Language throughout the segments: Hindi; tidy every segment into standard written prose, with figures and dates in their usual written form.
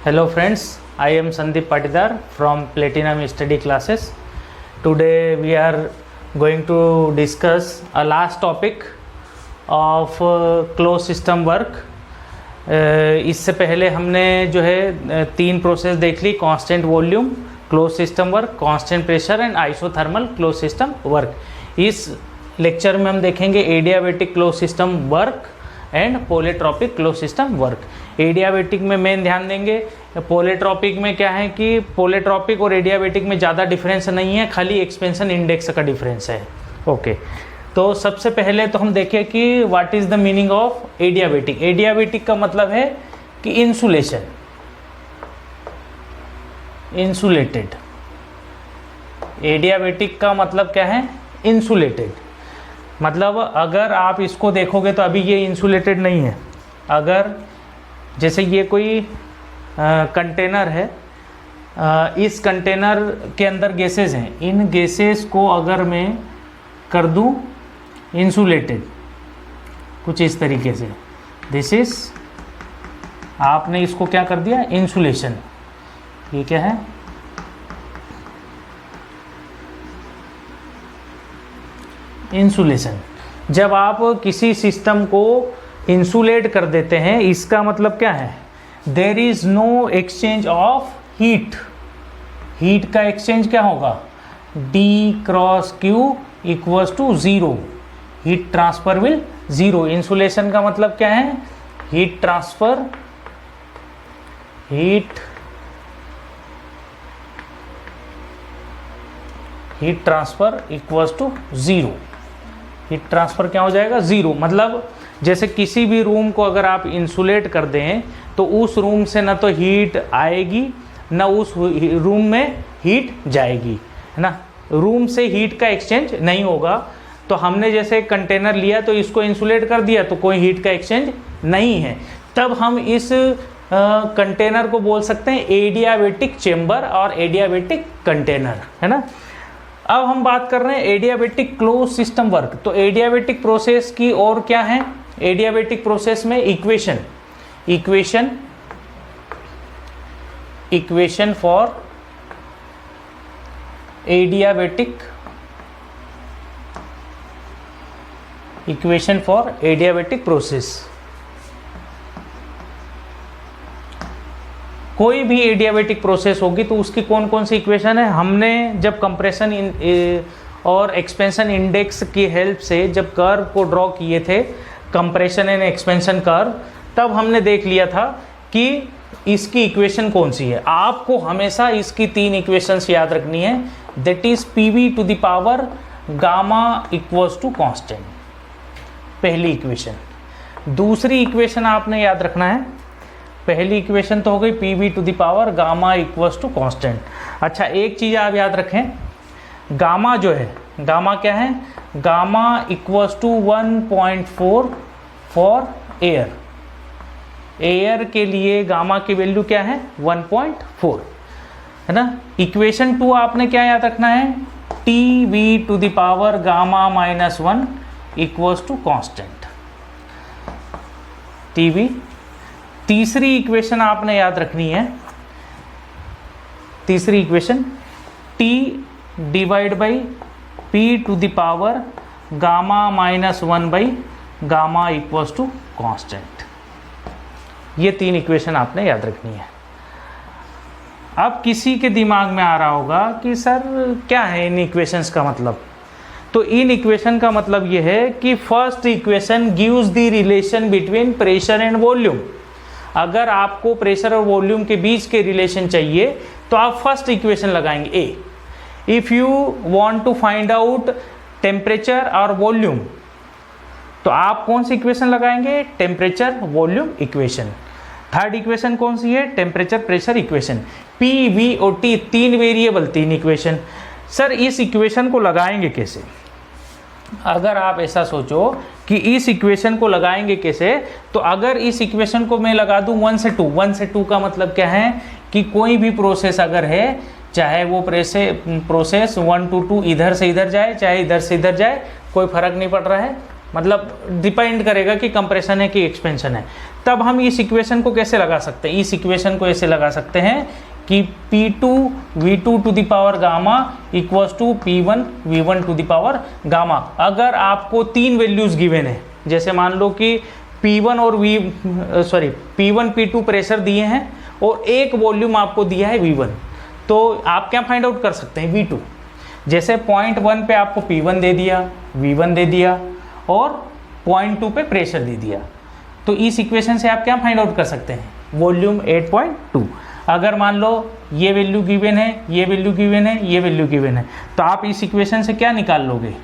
Hello friends, I am Sandeep Patidar from Platinum Study Classes. Today we are going to discuss a last topic of closed system work. इससे पहले हमने जो है तीन प्रोसेस देख ली, constant volume close system work, constant pressure and isothermal close system work. इस लेक्चर में हम देखेंगे adiabatic close system work and polytropic close system work. Adiabatic में मेन ध्यान देंगे. पॉलीट्रॉपिक में क्या है कि पॉलीट्रॉपिक और एडियाबैटिक में ज़्यादा डिफरेंस नहीं है, खाली एक्सपेंशन इंडेक्स का डिफरेंस है. ओके, तो सबसे पहले तो हम देखें कि what is the meaning of adiabatic. Adiabatic का मतलब है कि इंसुलेशन, इंसुलेटेड. एडियाबैटिक का मतलब क्या है? इंसुलेटेड. मतलब अगर आप इसको देखोगे तो अभी ये इंसुलेटेड नहीं है. अगर जैसे ये कोई कंटेनर है, इस कंटेनर के अंदर गैसेस हैं, इन गैसेस को अगर मैं कर दूं इंसुलेटेड कुछ इस तरीके से, दिस इज, आपने इसको क्या कर दिया? इंसुलेशन. ये क्या है? इंसुलेशन. जब आप किसी सिस्टम को इंसुलेट कर देते हैं, इसका मतलब क्या है? There is no exchange of heat. Heat का एक्सचेंज क्या होगा? D cross Q equals to zero. Heat transfer will zero. Insulation का मतलब क्या है? Heat transfer, heat transfer equals to zero. Heat transfer क्या हो जाएगा? जीरो. मतलब जैसे किसी भी रूम को अगर आप इंसुलेट कर दें तो उस रूम से ना तो हीट आएगी ना उस रूम में हीट जाएगी, है ना. रूम से हीट का एक्सचेंज नहीं होगा. तो हमने जैसे कंटेनर लिया तो इसको इंसुलेट कर दिया तो कोई हीट का एक्सचेंज नहीं है. तब हम इस कंटेनर को बोल सकते हैं एडियाबैटिक चेंबर और एडियाबैटिक कंटेनर, है ना. अब हम बात कर रहे हैं एडियाबैटिक क्लोज सिस्टम वर्क. तो एडियाबैटिक प्रोसेस की और क्या है? एडियाबैटिक प्रोसेस में equation for adiabatic, equation for adiabatic process. कोई भी एडियाबैटिक प्रोसेस होगी तो उसकी कौन कौन सी इक्वेशन है? हमने जब कंप्रेशन और एक्सपेंशन इंडेक्स की हेल्प से जब कर्व को ड्रॉ किए थे, कंप्रेशन एंड एक्सपेंशन कर्व, तब हमने देख लिया था कि इसकी इक्वेशन कौन सी है. आपको हमेशा इसकी तीन इक्वेशंस याद रखनी है. That is PV to the power gamma equals to constant, पहली इक्वेशन. दूसरी इक्वेशन आपने याद रखना है. पहली इक्वेशन तो हो गई P V to the power gamma equals to constant. अच्छा, एक चीज़ आप याद रखें, गामा जो है, गामा क्या है? Gamma equals to 1.4 for air. Air के लिए गामा की वैल्यू क्या है? 1.4, है ना. इक्वेशन 2 आपने क्या याद रखना है? T V to the power gamma minus 1 equals to constant, T V. तीसरी इक्वेशन आपने याद रखनी है, तीसरी equation T divide by P to the power gamma minus 1 by gamma equals to constant. ये तीन इक्वेशन आपने याद रखनी है. अब किसी के दिमाग में आ रहा होगा कि सर क्या है इन इक्वेशंस का मतलब? तो इन इक्वेशन का मतलब ये है कि first equation gives the relation between pressure and volume. अगर आपको प्रेशर और वॉल्यूम के बीच के रिलेशन चाहिए तो आप फर्स्ट इक्वेशन लगाएंगे ए. If you want to find out temperature और वॉल्यूम तो आप कौन सी इक्वेशन लगाएंगे? Temperature volume equation. Third equation कौन सी है? Temperature pressure equation. P V और टी, तीन वेरिएबल, तीन इक्वेशन. सर इस इक्वेशन को लगाएंगे कैसे? अगर आप ऐसा सोचो कि इस इक्वेशन को लगाएंगे कैसे, तो अगर इस इक्वेशन को मैं लगा दूं 1 से 2, 1 से 2 का मतलब क्या है कि कोई भी प्रोसेस अगर है, चाहे वो प्रोसेस 1 to 2 इधर से इधर जाए, चाहे इधर से इधर जाए, कोई फर्क नहीं पड़ रहा है. मतलब डिपेंड करेगा कि कंप्रेशन है कि एक्सपेंशन है। तब हम इस इक्वेशन को कैसे लगा सकते हैं? इस इक्वेशन को ऐसे लगा सकते हैं कि P2 V2 to the power gamma equals to P1 V1 to the power gamma. अगर आपको 3 वैल्यूज गिवन है, जैसे मान लो कि P1 और P1 P2 प्रेशर दिए हैं और एक वॉल्यूम आपको दिया है V1, तो आप क्या फाइंड आउट कर सकते हैं? V2। जैसे पॉइंट 1 पे आपको P1 दे दिया, V1 दे दिया और पॉइंट 2 पे प्रेशर दे दिया, तो इस इक्वेशन से आप क्या फाइंड आउट कर सकते हैं? वॉल्यूम 8.2। अगर मान लो ये वैल्यू गिवन है, ये वैल्यू गिवन है, ये वैल्यू गिवन है, तो आप इस इक्वेशन से क्या निकाल लोगे?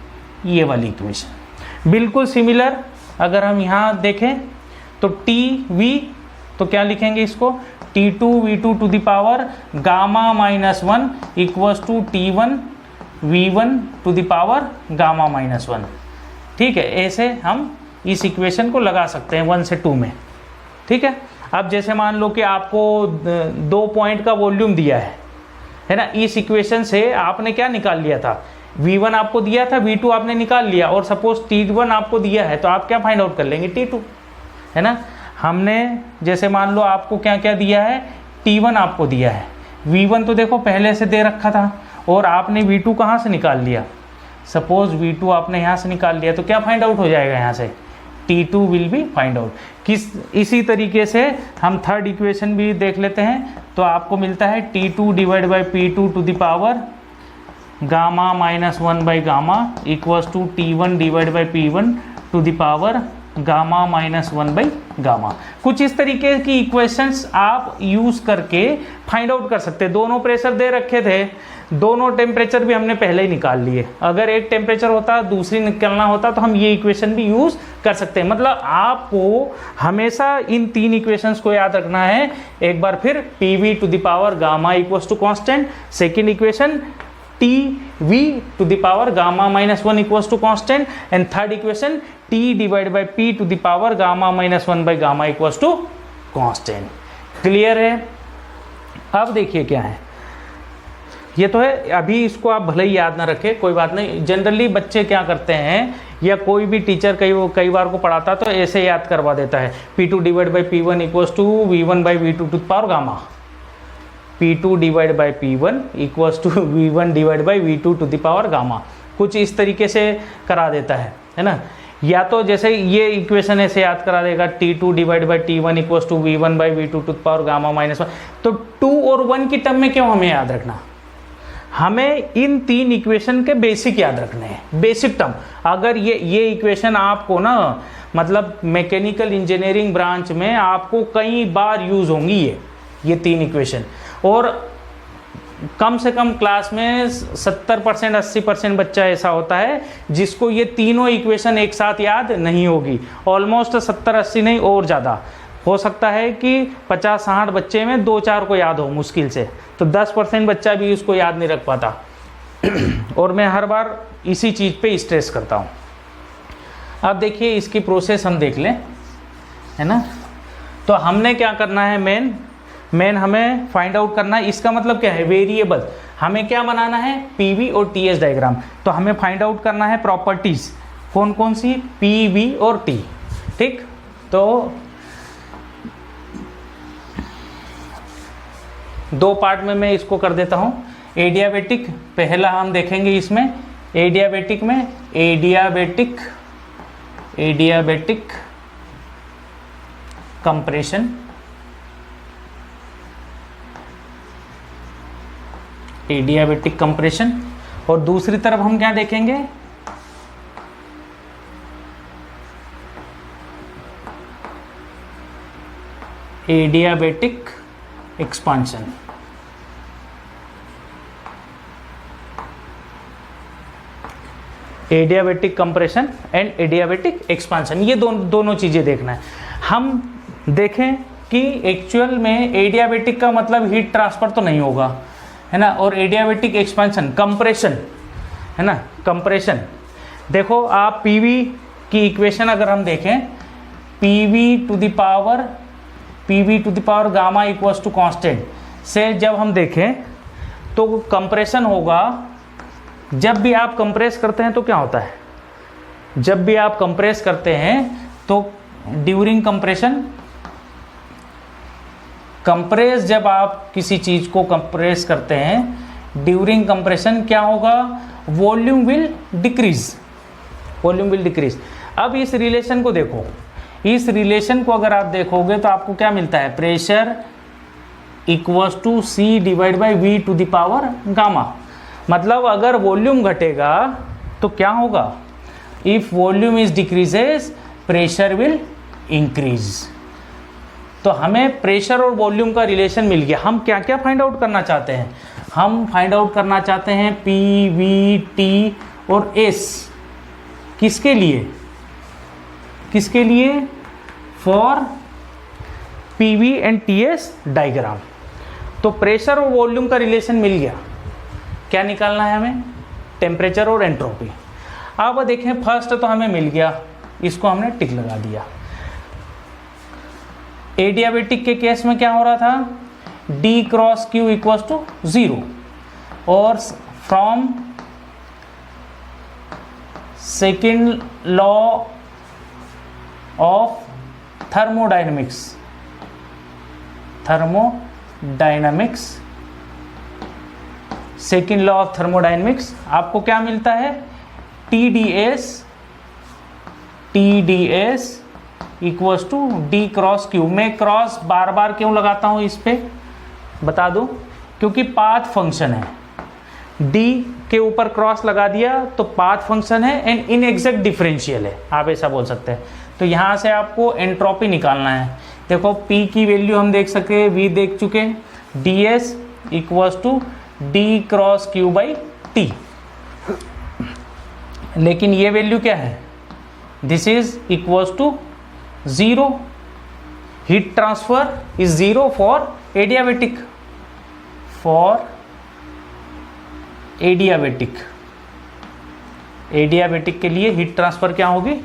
ये वाली इक्वेशन। बिल्कुल सिमिलर अगर हम यहाँ देखें तो TV, तो क्या लिखेंगे इसको? T2 V2 to the power gamma minus 1 equals to T1 V1 to the power gamma minus 1। ठीक है, ऐसे हम इस इक्वेशन को लगा सकते हैं 1 से 2 में। ठीक है, अब जैसे मान लो कि आपको 2 पॉइंट का वॉल्यूम दिया है ना, इस इक्वेशन से आपने क्या निकाल लिया था? V1 आपको दिया था, V2 आपने निकाल लिया, और सपोज T1 आपको दिया है, तो आप क्या फाइंड आउट कर लेंगे? T2, है ना। हमने जैसे मान लो आपको क्या क्या दिया है? T1 आपको दिया है, V1 तो देखो पहले से दे रखा था, और आपने V2 कहाँ से निकाल लिया? सपोज V2 आपने यहाँ से निकाल लिया, तो क्या फाइंड आउट हो जाएगा यहाँ से? T2 will be find out. इसी तरीके से हम थर्ड इक्वेशन भी देख लेते हैं, तो आपको मिलता है T2 divide by P2 to the power gamma minus 1 by gamma equals to T1 divide by P1 to the power gamma minus 1 by gamma. कुछ इस तरीके की इक्वेशंस आप यूज करके फाइंड आउट कर सकते हैं। दोनों प्रेशर दे रखे थे, दोनों टेम्परेचर भी हमने पहले ही निकाल लिए। अगर एक टेम्परेचर होता दूसरी निकलना होता तो हम ये इक्वेशन भी यूज कर सकते हैं। मतलब आपको हमेशा इन 3 इक्वेशंस को याद रखना है। एक बार फिर PV to the power gamma equals to constant, second equation TV to the power gamma minus 1 equals to constant, and third equation T divided by P to the power gamma minus 1 by gamma equals to constant। Clear है? अब देखिए क्या है, ये तो है। अभी इसको आप भले ही याद ना रखें, कोई बात नहीं। जनरली बच्चे क्या करते हैं, या कोई भी टीचर कई बार को पढ़ाता तो ऐसे याद करवा देता है, P2 divide by P1 equals to V1 by V2 to the power gamma, P2 divide by P1 equals to V1 divide by V2 to the power gamma. कुछ इस तरीके से करा देता है ना। या तो जैसे ये इक्वेशन ऐसे याद करा देगा, T2 divide by T1 equals to V1 by V2 to the power gamma minus 1। तो 2 और 1 की टर्म में क्यों हमें याद रखना? हमें इन 3 इक्वेशन के बेसिक याद रखने हैं, बेसिक टर्म। अगर ये इक्वेशन आपको ना, मतलब मैकेनिकल इंजीनियरिंग ब्रांच में आपको कई बार यूज होंगी ये 3 इक्वेशन, और कम से कम क्लास में 70% 80% बच्चा ऐसा होता है जिसको ये तीनों इक्वेशन एक साथ याद नहीं होगी। ऑलमोस्ट 70-80 नहीं, और ज़्यादा हो सकता है कि 50-60 बच्चे में 2-4 को याद हो मुश्किल से, तो 10% बच्चा भी उसको याद नहीं रख पाता। और मैं हर बार इसी चीज़ पे स्ट्रेस करता हूँ। अब देखिए इसकी प्रोसेस हम देख लें, है ना। तो हमने क्या करना है, मेन हमें फाइंड आउट करना है। इसका मतलब क्या है, वेरिएबल हमें क्या बनाना है, PV और TS डायग्राम। तो हमें फाइंड आउट करना है प्रॉपर्टीज, कौन कौन सी, PV और T। ठीक, तो 2 पार्ट में मैं इसको कर देता हूँ। एडियाबेटिक पहला हम देखेंगे इसमें, एडियाबेटिक में एडियाबेटिक कंप्रेशन, एडियाबेटिक कंप्रेशन। और दूसरी तरफ हम क्या देखेंगे, adiabatic expansion. Adiabatic compression and adiabatic expansion, ये दोनों चीजें देखना है। हम देखें कि एक्चुअल में एडियाबेटिक का मतलब हीट ट्रांसफर तो नहीं होगा, है ना, और एडियाबेटिक एक्सपांशन कंप्रेशन, है ना, कंप्रेशन। देखो आप PV की इक्वेशन अगर हम देखें, PV to the power gamma equals to constant से जब हम देखें तो कंप्रेशन होगा। जब भी आप कंप्रेस करते हैं तो क्या होता है, जब भी आप कंप्रेस करते हैं तो ड्यूरिंग कंप्रेशन, कंप्रेस जब आप किसी चीज को कंप्रेस करते हैं ड्यूरिंग कंप्रेशन क्या होगा, volume will decrease, volume will decrease. अब इस रिलेशन को देखो, इस रिलेशन को अगर आप देखोगे तो आपको क्या मिलता है, pressure equals to C divide by V to the power gamma. मतलब अगर वॉल्यूम घटेगा तो क्या होगा, if volume is decreases pressure will increase. तो हमें प्रेशर और वॉल्यूम का रिलेशन मिल गया। हम क्या क्या फाइंड आउट करना चाहते हैं, हम फाइंड आउट करना चाहते हैं पी, वी, टी और एस। किसके लिए, किसके लिए, for P V and T S diagram. तो प्रेशर और वॉल्यूम का रिलेशन मिल गया, क्या निकालना है हमें, टेम्परेचर और एंट्रोपी। अब देखें फर्स्ट तो हमें मिल गया, इसको हमने टिक लगा दिया। एडियाबेटिक के केस में क्या हो रहा था, D cross Q equals to 0 और from second law of thermodynamics, thermodynamics, second law of thermodynamics आपको क्या मिलता है, T D S equals to D cross Q. मैं क्रॉस बार बार क्यों लगाता हूं इस पे बता दूं, क्योंकि पाथ फंक्शन है, डी के ऊपर क्रॉस लगा दिया तो पाथ फंक्शन है एंड इनएग्जैक्ट डिफरेंशियल है, आप ऐसा बोल सकते हैं। तो यहां से आपको एंट्रोपी निकालना है। देखो P की वैल्यू हम देख सके, V देख चुके, D S equals to D cross Q by T. लेकिन ये वैल्यू क्या है, this is equals to 0, heat transfer is 0 for adiabatic, for adiabatic, adiabatic के लिए हीट ट्रांसफर क्या होगी,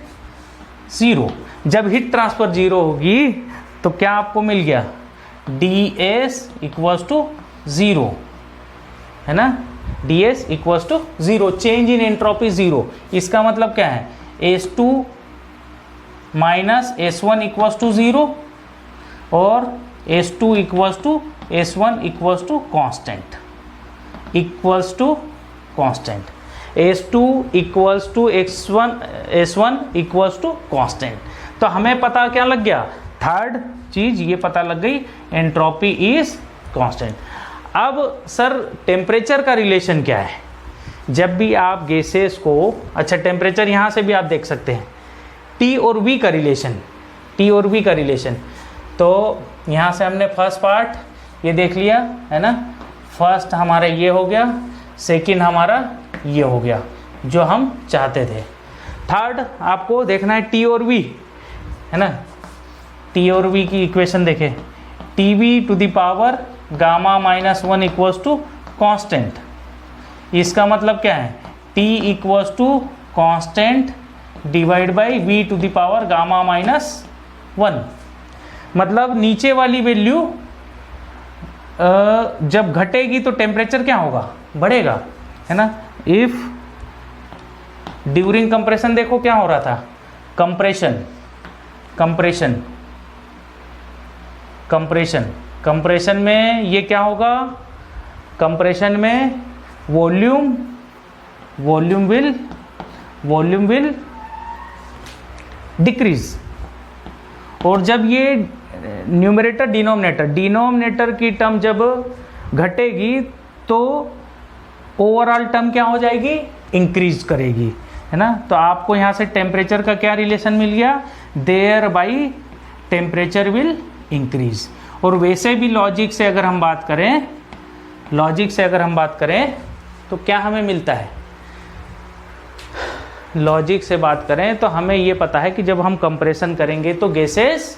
0। जब हीट ट्रांसफर 0 होगी तो क्या आपको मिल गया, डी एस इक्वल्स टू 0, है ना, D S equals to 0, change in entropy 0। इसका मतलब क्या है, S2 minus S1 equals to 0 और S2 equals to S1 equals to constant, equals to constant, S2 equals to S1 equals to constant. तो हमें पता क्या लग गया, थर्ड चीज ये पता लग गई, एंट्रोपी इज कांस्टेंट। अब सर टेम्परेचर का रिलेशन क्या है, जब भी आप गैसेस को, अच्छा टेम्परेचर यहाँ से भी आप देख सकते हैं, T और V का रिलेशन, T और V का रिलेशन। तो यहाँ से हमने फर्स्ट पार्ट ये देख लिया है ना, फर्स्ट हमारा ये हो गया, सेकंड हमारा ये हो गया जो हम चाहते थे। थर्ड आपको देखना है T और V, है ना, T और V की इक्वेशन देखें, TV to the power gamma minus 1 equals to constant. इसका मतलब क्या है, T equals to constant divide by V to the power gamma minus 1। मतलब नीचे वाली वैल्यू जब घटेगी तो टेम्परेचर क्या होगा, बढ़ेगा, है ना। इफ ड्यूरिंग कंप्रेशन देखो क्या हो रहा था, कंप्रेशन कंप्रेशन कंप्रेशन कंप्रेशन में ये क्या होगा, कंप्रेशन में वॉल्यूम विल डिक्रीज। और जब ये न्यूमरेटर डिनोमिनेटर की टर्म जब घटेगी तो ओवरऑल टर्म क्या हो जाएगी, इंक्रीज करेगी, है ना। तो आपको यहाँ से टेम्परेचर का क्या रिलेशन मिल गया, thereby temperature will increase. और वैसे भी लॉजिक से अगर हम बात करें तो क्या हमें मिलता है, लॉजिक से बात करें तो हमें ये पता है कि जब हम कंप्रेशन करेंगे तो गैसेस,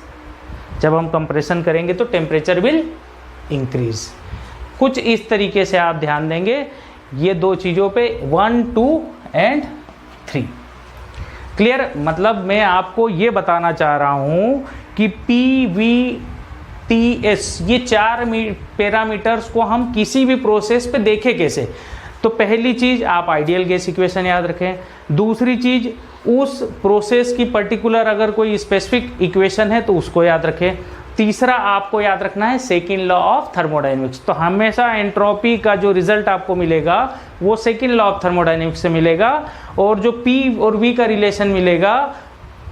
जब हम कंप्रेशन करेंगे तो टेम्परेचर विल इंक्रीज। कुछ इस तरीके से आप ध्यान देंगे ये दो चीज़ों पे, 1, 2 एंड 3। क्लियर। मतलब मैं आपको ये बताना चाह रहा हूँ कि PVTS ये 4 पैरामीटर्स को हम किसी भी प्रोसेस पे देखें कैसे। तो पहली चीज़ आप आइडियल गैस इक्वेशन याद रखें। दूसरी चीज़ उस प्रोसेस की पर्टिकुलर अगर कोई स्पेसिफिक इक्वेशन है तो उसको याद रखें। तीसरा आपको याद रखना है सेकेंड लॉ ऑफ थर्मोडाइनमिक्स। तो हमेशा एंट्रोपी का जो रिजल्ट आपको मिलेगा वो सेकेंड लॉ ऑफ थर्मोडाइनमिक्स से मिलेगा, और जो P और V का रिलेशन मिलेगा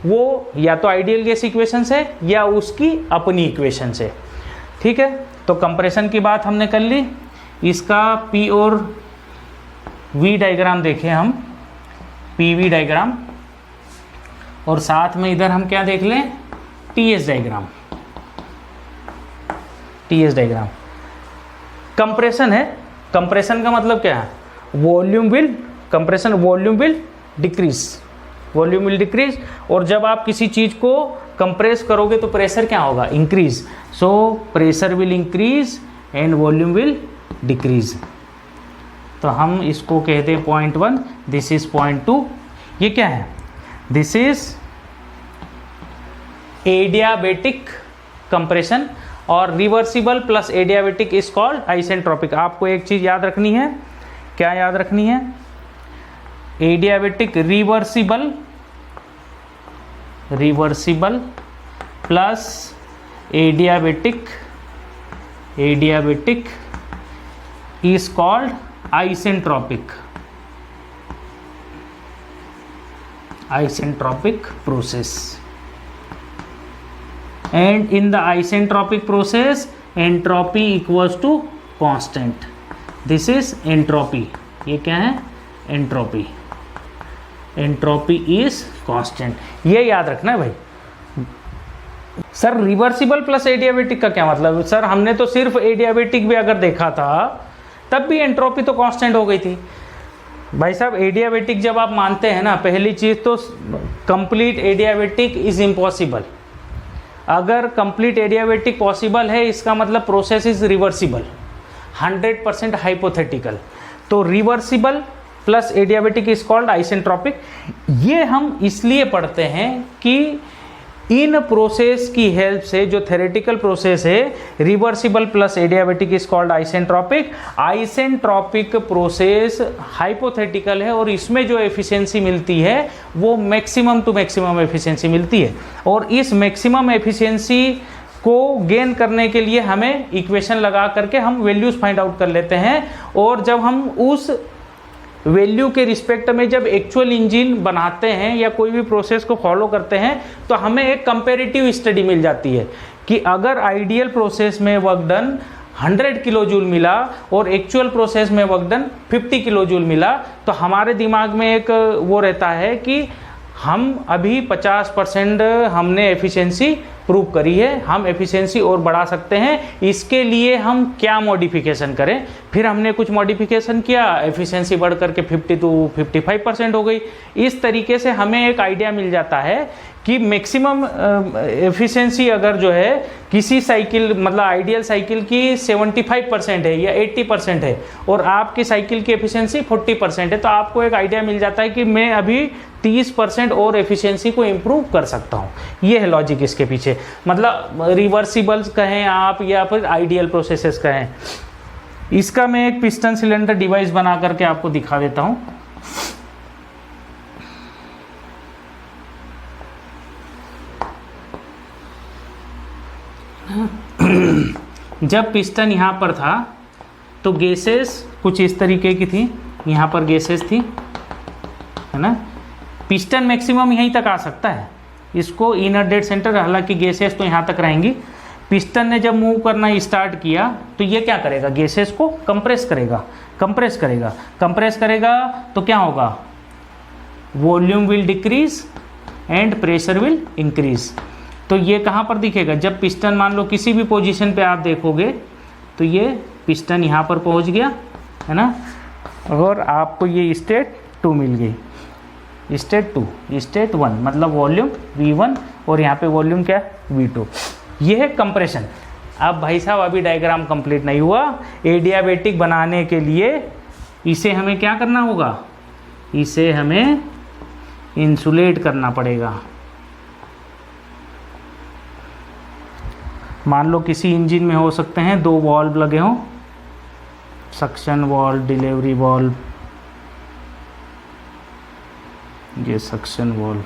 वो या तो आइडियल गैस इक्वेशन से या उसकी अपनी इक्वेशन से। ठीक है, तो कंप्रेशन की बात हमने कर ली। इसका P और V डायग्राम देखें हम, PV डायग्राम, और साथ में इधर हम क्या देख लें, TS diagram. TS diagram compression है। कंप्रेशन का मतलब क्या है, volume will compression, volume will decrease, volume will decrease. और जब आप किसी चीज़ को कंप्रेस करोगे तो प्रेशर क्या होगा, increase. So pressure will increase and volume will decrease. तो हम इसको कहते हैं पॉइंट 1, दिस इज पॉइंट 2। ये क्या है, दिस इज एडियाबेटिक कंप्रेशन, और reversible plus adiabatic is called isentropic. आपको एक चीज़ याद रखनी है, क्या याद रखनी है, adiabatic reversible, reversible plus adiabatic, adiabatic is called isentropic, isentropic process. And in the isentropic process entropy equals to constant. This is entropy. ये क्या है, entropy. Entropy is constant. ये याद रखना है भाई। सर रिवर्सिबल प्लस एडियाबेटिक का क्या मतलब, सर हमने तो सिर्फ एडियाबेटिक भी अगर देखा था तब भी एंट्रोपी तो कांस्टेंट हो गई थी। भाई साहब एडियाबेटिक जब आप मानते हैं ना, पहली चीज़ तो कंप्लीट एडियाबेटिक इज इम्पॉसिबल। अगर कंप्लीट एडियाबेटिक पॉसिबल है इसका मतलब प्रोसेस इज रिवर्सिबल, 100% हाइपोथेटिकल। तो reversible plus adiabatic is called isentropic. ये हम इसलिए पढ़ते हैं कि इन प्रोसेस की हेल्प से, जो थ्योरेटिकल प्रोसेस है, reversible plus adiabatic is called isentropic. Isentropic process hypothetical है और इसमें जो एफिशिएंसी मिलती है वो मैक्सिमम टू मैक्सिमम एफिशिएंसी मिलती है। और इस मैक्सिमम एफिशिएंसी को गेन करने के लिए हमें इक्वेशन लगा करके हम वैल्यूज फाइंड आउट कर लेते हैं, और जब हम उस वैल्यू के रिस्पेक्ट में जब एक्चुअल इंजन बनाते हैं या कोई भी प्रोसेस को फॉलो करते हैं तो हमें एक कंपैरेटिव स्टडी मिल जाती है कि अगर आइडियल प्रोसेस में वर्क डन 100 किलो जूल मिला और एक्चुअल प्रोसेस में वर्क डन 50 किलो जूल मिला, तो हमारे दिमाग में एक वो रहता है कि हम अभी 50% हमने एफिशिएंसी प्रूव करी है, हम एफिशिएंसी और बढ़ा सकते हैं, इसके लिए हम क्या मॉडिफिकेशन करें। फिर हमने कुछ मॉडिफिकेशन किया, एफिशिएंसी बढ़ करके 50 to 55% हो गई। इस तरीके से हमें एक आइडिया मिल जाता है कि मैक्सिमम एफिशिएंसी अगर जो है किसी साइकिल, मतलब आइडियल साइकिल की 75% है या 80% है और आपकी साइकिल की एफिशिएंसी 40% है, तो आपको एक आइडिया मिल जाता है कि मैं अभी 30% और एफिशिएंसी को इम्प्रूव कर सकता हूँ। ये है लॉजिक इसके पीछे। मतलब रिवर्सिबल्स कहें आप या फिर आइडियल प्रोसेसेस कहें। इसका मैं एक पिस्टन सिलेंडर डिवाइस बना करके आपको दिखा देता हूँ। जब पिस्टन यहाँ पर था तो गैसेस कुछ इस तरीके की थी, यहाँ पर गैसेस थी, है ना। पिस्टन मैक्सिमम यहीं तक आ सकता है, इसको इनर डेड सेंटर, हालांकि गैसेस तो यहाँ तक रहेंगी। पिस्टन ने जब मूव करना स्टार्ट किया तो ये क्या करेगा, गैसेस को कंप्रेस करेगा, कंप्रेस करेगा, कंप्रेस करेगा तो क्या होगा, volume will decrease and pressure will increase. तो ये कहाँ पर दिखेगा, जब पिस्टन मान लो किसी भी पोजीशन पे आप देखोगे तो ये पिस्टन यहाँ पर पहुँच गया, है ना, और आपको ये स्टेट 2 मिल गई, स्टेट 2, स्टेट 1, मतलब वॉल्यूम V1 और यहाँ पे वॉल्यूम क्या V2। ये है कंप्रेशन। अब भाई साहब अभी डायग्राम कंप्लीट नहीं हुआ। एडियाबेटिक बनाने के लिए इसे हमें क्या करना होगा, इसे हमें इंसुलेट करना पड़ेगा। मान लो किसी इंजन में हो सकते हैं 2 वाल्व लगे हों, सक्शन वाल्व, डिलीवरी वाल्व, ये सक्शन वाल्व,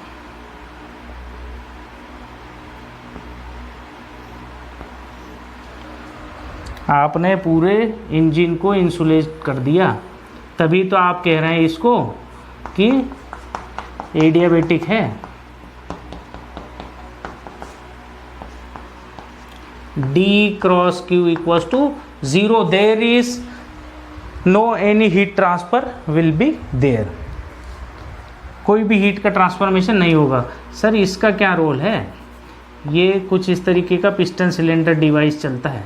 आपने पूरे इंजन को इंसुलेट कर दिया, तभी तो आप कह रहे हैं इसको कि एडियाबेटिक है। D cross Q equals to 0, there is no any heat transfer will be there, कोई भी हीट का ट्रांसफॉर्मेशन नहीं होगा। सर इसका क्या रोल है? ये कुछ इस तरीके का पिस्टन सिलेंडर डिवाइस चलता है।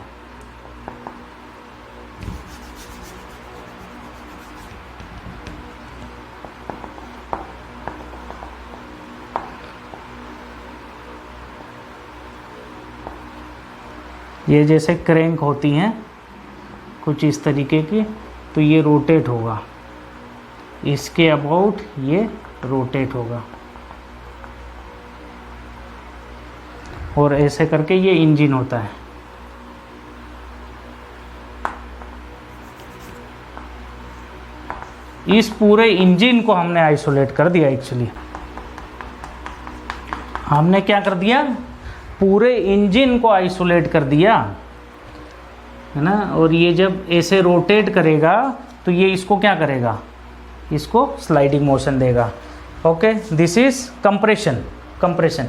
ये जैसे क्रैंक होती हैं कुछ इस तरीके की, तो ये रोटेट होगा, इसके अबाउट ये रोटेट होगा, और ऐसे करके ये इंजन होता है। इस पूरे इंजन को हमने आइसोलेट कर दिया। एक्चुअली हमने क्या कर दिया, पूरे इंजन को आइसोलेट कर दिया, है ना। और ये जब ऐसे रोटेट करेगा तो ये इसको क्या करेगा, इसको स्लाइडिंग मोशन देगा। Okay, this is compression.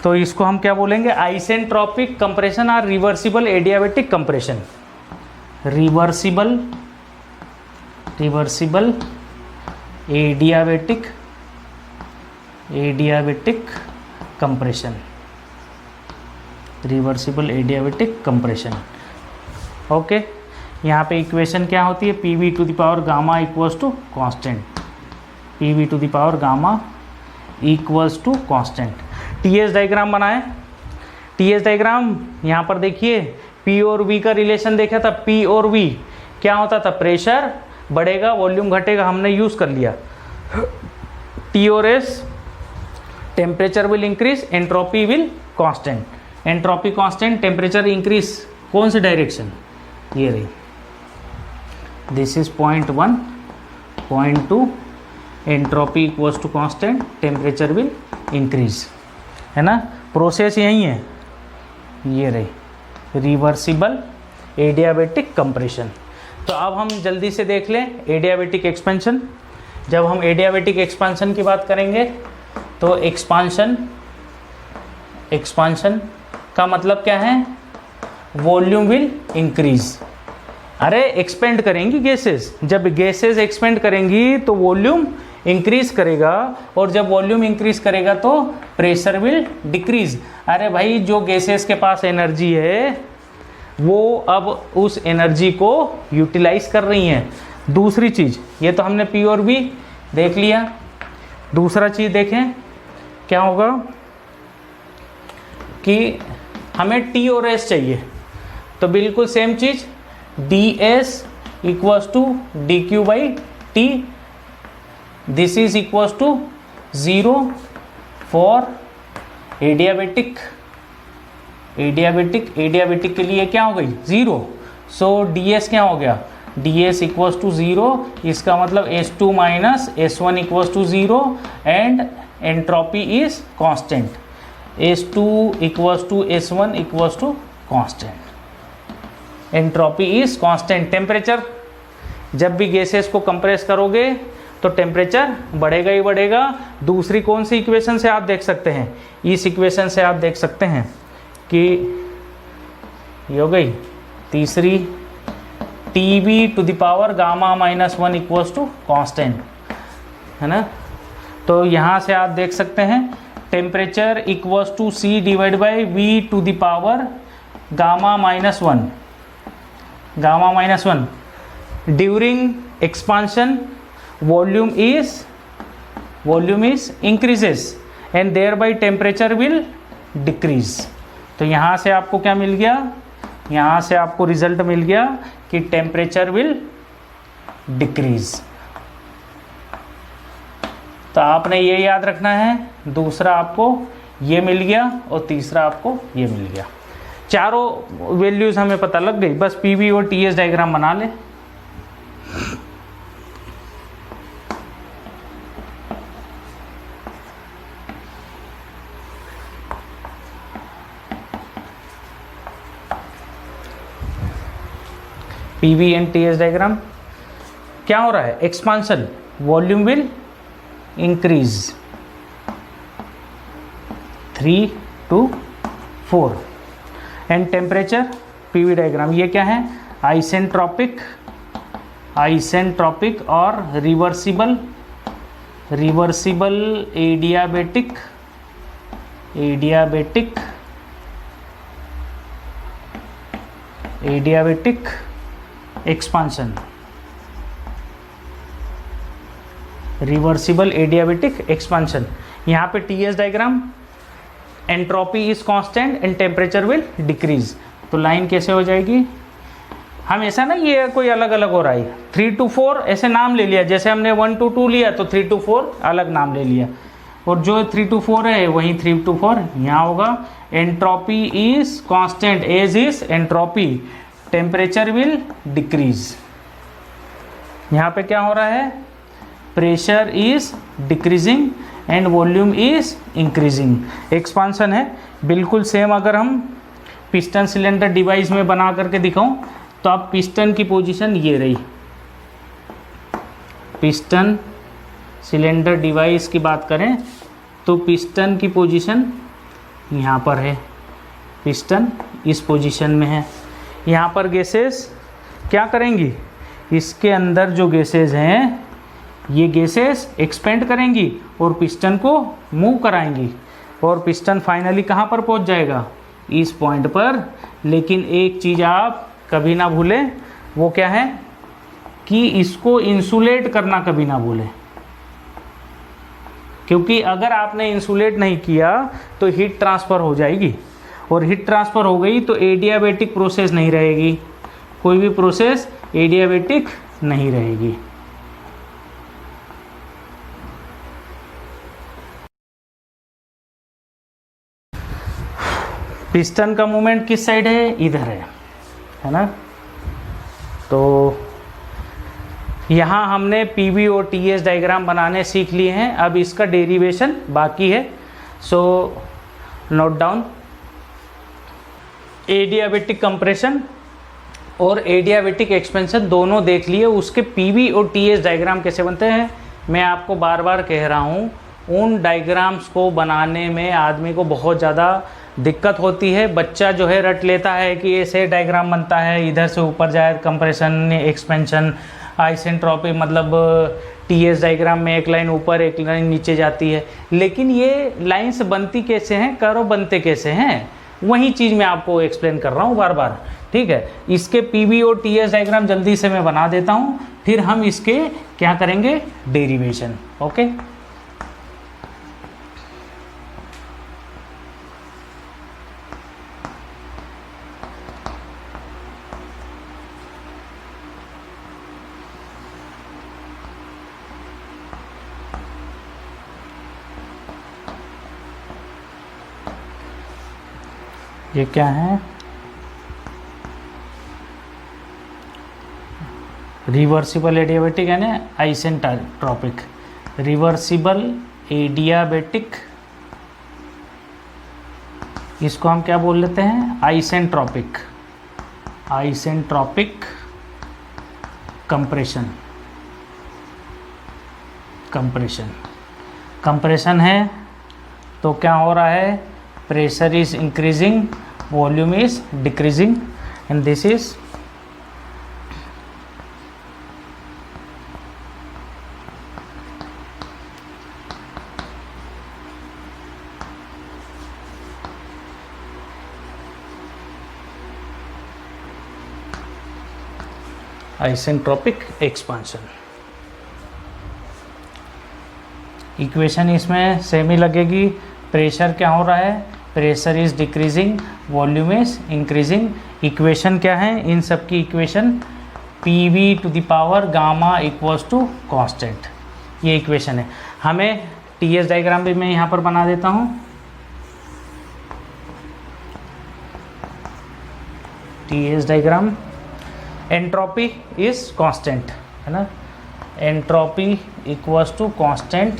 तो इसको हम क्या बोलेंगे, आइसेंट्रोपिक कंप्रेशन और reversible adiabatic compression. Reversible adiabatic compression, reversible adiabatic compression. Okay, यहाँ पे इक्वेशन क्या होती है, P V to the power gamma equals to constant, P V to the power gamma equals to constant. TS diagram बनाए। टीएस डायग्राम यहाँ पर देखिए, पी और वी का रिलेशन देखा था। पी और वी क्या होता था, प्रेशर बढ़ेगा वॉल्यूम घटेगा, हमने यूज कर लिया। टी और S, temperature will increase, entropy will constant. Entropy constant, temperature increase, कौन सी डायरेक्शन, ये रही, this is point 1, point 2, entropy equals to constant, temperature will increase, है ना। प्रोसेस यही है, ये रही रिवर्सिबल एडियाबेटिक कंप्रेशन। तो अब हम जल्दी से देख लें एडियाबेटिक एक्सपेंशन। जब हम एडियाबेटिक एक्सपांशन की बात करेंगे तो एक्सपांशन का मतलब क्या है, वॉल्यूम विल इंक्रीज। अरे एक्सपेंड करेंगी गैसेस, जब गैसेस एक्सपेंड करेंगी तो वॉल्यूम इंक्रीज करेगा, और जब वॉल्यूम इंक्रीज करेगा तो प्रेशर विल डिक्रीज। अरे भाई, जो गैसेस के पास एनर्जी है वो अब उस एनर्जी को यूटिलाइज कर रही हैं। दूसरी चीज़, ये तो हमने पी और वी देख लिया। दूसरा चीज़ देखें क्या होगा कि हमें टी और एस चाहिए, तो बिल्कुल सेम चीज़, D S equals to D Q by T, this is equals to 0 for adiabatic के लिए क्या हो गई 0। सो डी एस क्या हो गया, डी एस इक्वल्स टू 0, इसका मतलब S2 minus S1 equals to 0 and entropy is constant, S2 equals to S1 equals to constant, entropy is constant. Temperature, जब भी गैसेस को कंप्रेस करोगे तो टेम्परेचर बढ़ेगा ही बढ़ेगा। दूसरी कौन सी इक्वेशन से आप देख सकते हैं, इस इक्वेशन से आप देख सकते हैं कि ये हो गई तीसरी, T V to the power gamma minus 1 equals to constant, है ना। तो यहाँ से आप देख सकते हैं temperature equals to C divide by V to the power gamma minus 1 during expansion volume is increases and thereby temperature will decrease. तो यहाँ से आपको क्या मिल गया, यहाँ से आपको रिजल्ट मिल गया कि टेम्परेचर विल डिक्रीज। तो आपने ये याद रखना है। दूसरा आपको ये मिल गया और तीसरा आपको ये मिल गया। चारों वैल्यूज हमें पता लग गई, बस पीवी और टीएस डायग्राम बना ले। पीवी एंड टीएस डायग्राम क्या हो रहा है, expansion, volume will increase 3 to 4 and temperature, PV diagram ये क्या है, आइसेंट्रोपिक और reversible adiabatic expansion, reversible adiabatic expansion. यहाँ पे TS diagram, entropy is constant and temperature will decrease, तो लाइन कैसे हो जाएगी, हम ऐसा ना ये कोई अलग अलग हो रहा है, 3 to 4 ऐसे नाम ले लिया, जैसे हमने 1 to 2 लिया तो 3 to 4 अलग नाम ले लिया, और जो 3 to 4 है वहीं 3 to 4 यहाँ होगा। Entropy is constant as is entropy, temperature will decrease. यहाँ पे क्या हो रहा है, pressure is decreasing and volume is increasing, expansion है। बिल्कुल सेम अगर हम पिस्टन सिलेंडर डिवाइस में बना करके दिखाऊं तो अब पिस्टन की पोजीशन ये रही, पिस्टन सिलेंडर डिवाइस की बात करें तो पिस्टन की पोजीशन यहाँ पर है, पिस्टन इस पोजीशन में है। यहाँ पर गैसेस क्या करेंगी, इसके अंदर जो गैसेस हैं ये गैसेस एक्सपेंड करेंगी और पिस्टन को मूव कराएंगी, और पिस्टन फाइनली कहाँ पर पहुँच जाएगा, इस पॉइंट पर। लेकिन एक चीज़ आप कभी ना भूलें, वो क्या है कि इसको इंसुलेट करना कभी ना भूलें, क्योंकि अगर आपने इंसुलेट नहीं किया तो हीट ट्रांसफ़र हो जाएगी, और हीट ट्रांसफ़र हो गई तो एडियाबेटिक प्रोसेस नहीं रहेगी, कोई भी प्रोसेस एडियाबेटिक नहीं रहेगी। पिस्टन का मूवमेंट किस साइड है, इधर है ना। तो यहाँ हमने पीवी और टीएस डायग्राम बनाने सीख लिए हैं, अब इसका डेरिवेशन बाकी है। So note down, adiabatic compression और एडियाबेटिक एक्सपेंशन दोनों देख लिए, उसके पीवी और टीएस डायग्राम कैसे बनते हैं मैं आपको बार बार कह रहा हूँ। उन डायग्राम्स को बनाने में आदमी को बहुत ज़्यादा दिक्कत होती है, बच्चा जो है रट लेता है कि ऐसे डायग्राम बनता है, इधर से ऊपर जाए कंप्रेशन एक्सपेंशन आइसेंट्रोपी, मतलब टीएस डायग्राम में एक लाइन ऊपर एक लाइन नीचे जाती है, लेकिन ये लाइंस बनती कैसे हैं, कर्व बनते कैसे हैं, वही चीज़ मैं आपको एक्सप्लेन कर रहा हूँ बार बार, ठीक है। इसके पीवी और टीएस डायग्राम जल्दी से मैं बना देता हूँ, फिर हम इसके क्या करेंगे, डेरिवेशन। ओके, ये क्या है, रिवर्सिबल एडियाबेटिक यानी आइसेंट्रोपिक, रिवर्सिबल एडियाबेटिक, इसको हम क्या बोल लेते हैं, isentropic, isentropic compression, compression, compression है तो क्या हो रहा है, pressure is increasing, volume is decreasing, and this is isentropic expansion. Equation इसमें सेम ही लगेगी, प्रेशर क्या हो रहा है, pressure is decreasing, volume is increasing. Equation क्या है, इन सब की equation PV to the power gamma equals to constant, ये इक्वेशन है। हमें टीएस डायग्राम भी मैं यहाँ पर बना देता हूँ। TS diagram, entropy is constant, है ना, entropy equals to constant,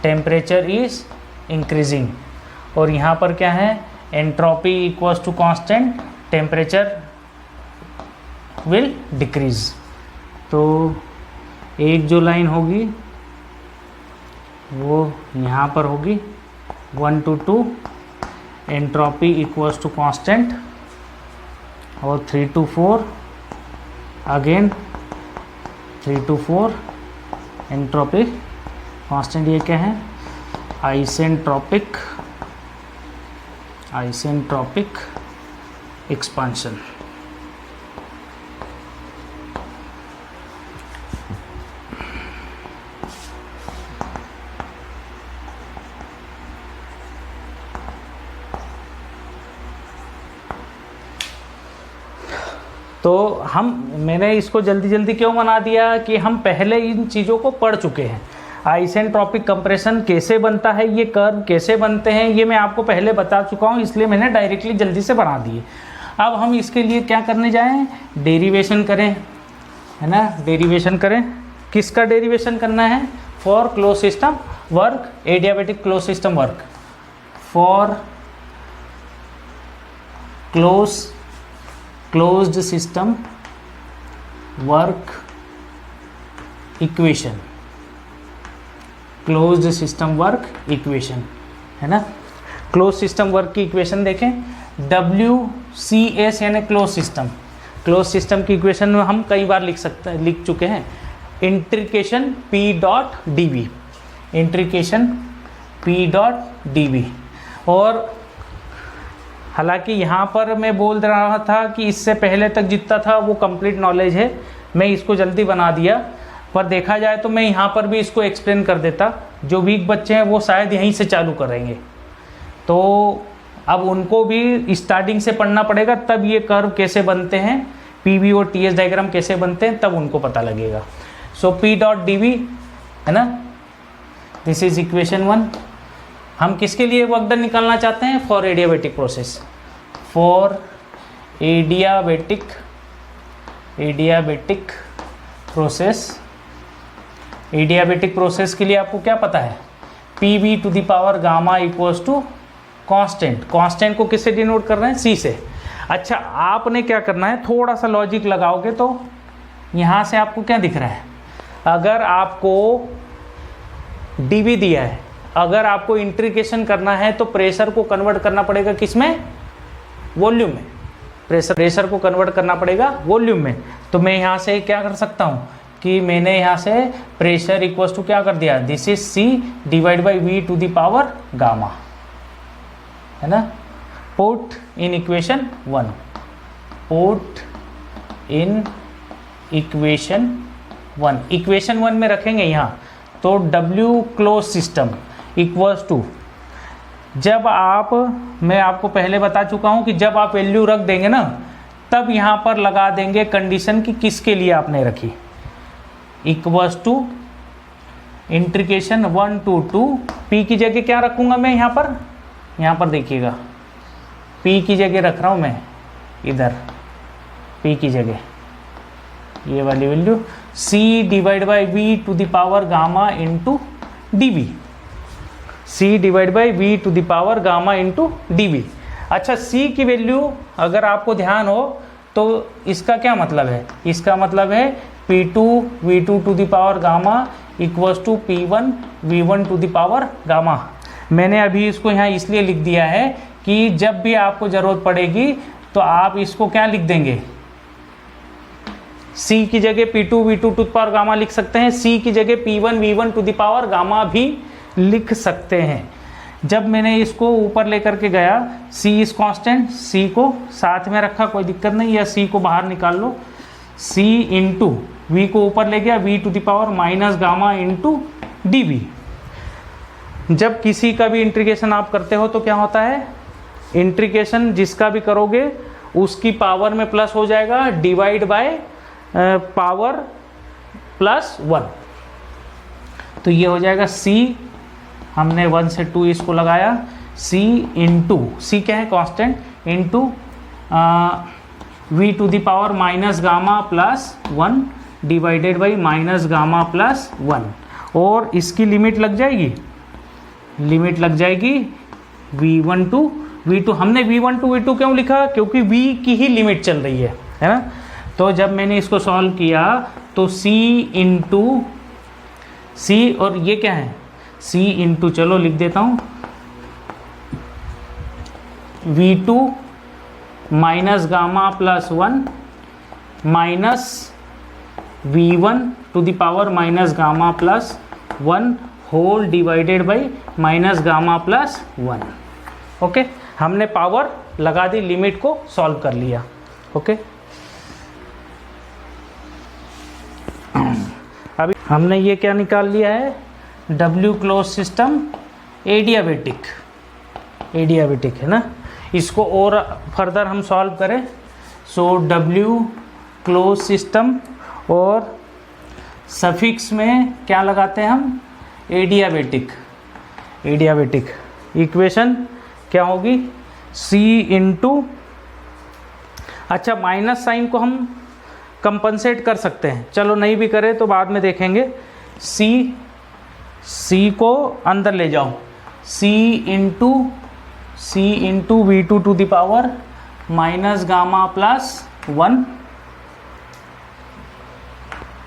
temperature is increasing, और यहाँ पर क्या है, entropy equals to constant, temperature will decrease. तो एक जो लाइन होगी वो यहाँ पर होगी 1 to 2 entropy equals to constant, और 3 to 4 again 3 to 4 entropy constant. ये क्या है, आइसेंट्रोपिक एक्सपांशन। तो मैंने इसको जल्दी जल्दी क्यों बना दिया कि हम पहले इन चीज़ों को पढ़ चुके हैं। आइसेंट्रोपिक कंप्रेशन कैसे बनता है, ये कर्व कैसे बनते हैं, ये मैं आपको पहले बता चुका हूँ, इसलिए मैंने डायरेक्टली जल्दी से बना दिए। अब हम इसके लिए क्या करने जाएं, डेरिवेशन करें, है ना, डेरिवेशन करें। किसका डेरिवेशन करना है, for close system work, adiabatic close system work, for closed system work equation, closed system work equation, है ना। क्लोज सिस्टम वर्क की इक्वेशन देखें, WCS यानी क्लोज सिस्टम की इक्वेशन में हम कई बार लिख चुके हैं, इंट्रीकेशन P.dV, इंट्रीकेशन P.dV। और हालांकि यहाँ पर मैं बोल रहा था कि इससे पहले तक जितना था वो कंप्लीट नॉलेज है, मैं इसको जल्दी बना दिया, पर देखा जाए तो मैं यहाँ पर भी इसको एक्सप्लेन कर देता। जो वीक बच्चे हैं वो शायद यहीं से चालू करेंगे, तो अब उनको भी स्टार्टिंग से पढ़ना पड़ेगा, तब ये कर्व कैसे बनते हैं, PV और TS डायग्राम कैसे बनते हैं, तब उनको पता लगेगा। सो P.dV, है ना, दिस इज इक्वेशन 1। हम किसके लिए वर्क डन निकालना चाहते हैं, for adiabatic process, for adiabatic process. Adiabatic process के लिए आपको क्या पता है, PV to the power gamma equals to constant. Constant को किससे डिनोट कर रहे हैं, C से। अच्छा, आपने क्या करना है, थोड़ा सा लॉजिक लगाओगे तो यहाँ से आपको क्या दिख रहा है, अगर आपको DV दिया है, अगर आपको इंट्रीकेशन करना है तो प्रेशर को कन्वर्ट करना पड़ेगा किसमें, वॉल्यूम में। प्रेशर को कन्वर्ट करना पड़ेगा वॉल्यूम में। तो मैं यहाँ से क्या कर सकता हूँ कि मैंने यहाँ से प्रेशर इक्वल्स टू क्या कर दिया, this is C divide by V to the power gamma, है ना। Put in equation 1, put in equation 1, equation 1 में रखेंगे यहाँ, तो W close system equals to, जब मैं आपको पहले बता चुका हूँ कि जब आप वैल्यू रख देंगे ना, तब यहाँ पर लगा देंगे कंडीशन कि किसके लिए आपने रखी, इक्वल्स टू इंट्रीकेशन 1 to 2, P की जगह क्या रखूँगा मैं यहाँ पर देखिएगा, P की जगह रख रहा हूँ मैं इधर, P की जगह ये वाली value, C divide by V to the power gamma into dV, C divide by V to the power gamma into dV। अच्छा, C की वैल्यू अगर आपको ध्यान हो तो इसका क्या मतलब है, इसका मतलब है P2 V2 to the power gamma equals to P1 V1 to the power gamma. मैंने अभी इसको यहाँ इसलिए लिख दिया है कि जब भी आपको ज़रूरत पड़ेगी तो आप इसको क्या लिख देंगे, C की जगह P2 V2 to the power gamma लिख सकते हैं, C की जगह P1 V1 to the power gamma भी लिख सकते हैं। जब मैंने इसको ऊपर लेकर के गया, C इज कांस्टेंट, C को साथ में रखा, कोई दिक्कत नहीं, या C को बाहर निकाल लो, C इंटू V को ऊपर ले गया, V to the power minus gamma into dV। जब किसी का भी इंट्रीकेशन आप करते हो तो क्या होता है, इंट्रीकेशन जिसका भी करोगे उसकी पावर में प्लस हो जाएगा, डिवाइड बाय पावर प्लस 1, तो ये हो जाएगा C, हमने 1 से 2 इसको लगाया, C इंटू, C क्या है constant, into V to the power minus gamma plus 1 divided by minus gamma plus 1, और इसकी लिमिट लग जाएगी, लिमिट लग जाएगी v1 टू v2। हमने v1 टू v2 क्यों लिखा? क्योंकि v की ही लिमिट चल रही है ना। तो जब मैंने इसको सॉल्व किया तो c इंटू सी, और ये क्या है c इंटू, चलो लिख देता हूँ, v2 minus gamma plus 1 minus v1 to the power minus gamma plus 1 whole divided by minus gamma plus 1। Okay, हमने पावर लगा दी, लिमिट को सॉल्व कर लिया। ओके, अभी हमने ये क्या निकाल लिया है, W close system adiabatic, adiabatic है ना। इसको और फर्दर हम सॉल्व करें, सो W क्लोज सिस्टम और सफिक्स में क्या लगाते हैं हम, एडियाबेटिक। एडियाबेटिक इक्वेशन क्या होगी, C इंटू, अच्छा माइनस साइन को हम कंपनसेट कर सकते हैं, चलो नहीं भी करें तो बाद में देखेंगे। C को अंदर ले जाओ, C into V2 to the power minus gamma plus 1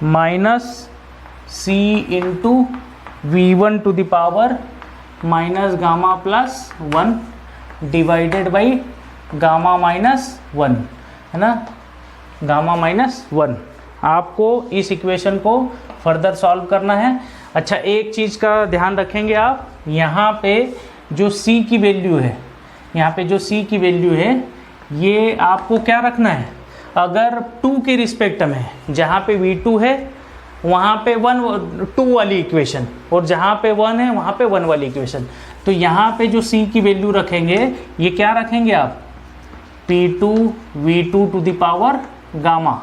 minus C into V1 to the power minus gamma plus 1 divided by gamma minus 1, है ना, गामा माइनस 1। आपको इस इक्वेशन को फर्दर सॉल्व करना है। अच्छा, एक चीज़ का ध्यान रखेंगे आप, यहाँ पे जो C की वैल्यू है, यहाँ पे जो C की वैल्यू है, ये आपको क्या रखना है, अगर 2 के रिस्पेक्ट में, जहाँ पे V2 है वहाँ पे 2 वाली इक्वेशन, और जहाँ पे 1 है वहाँ पे 1 वाली इक्वेशन। तो यहाँ पे जो C की वैल्यू रखेंगे, ये क्या रखेंगे आप, P2 V2 to the power gamma,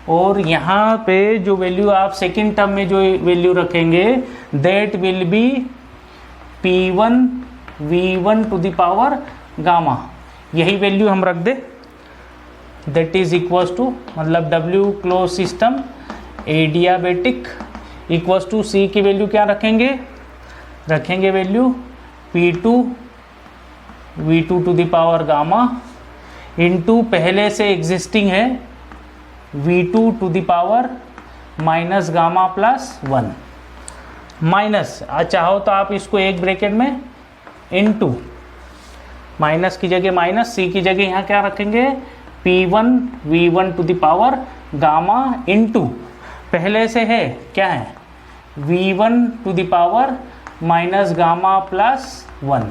और यहाँ पे जो वैल्यू आप सेकेंड टर्म में जो वैल्यू रखेंगे, that will be P1 V1 to the power gamma. यही वैल्यू हम रख दे, दैट इज इक्वल्स टू, मतलब W close system adiabatic equals to C की वैल्यू क्या रखेंगे, रखेंगे value P2 V2 to the power gamma into पहले से एग्जिस्टिंग है V2 to the power minus gamma plus 1 minus, चाहो तो आप इसको एक ब्रैकेट में इंटू, माइनस की जगह माइनस, C की जगह यहाँ क्या रखेंगे, P1 V1 to the power gamma into पहले से है क्या है, V1 to the power minus gamma plus 1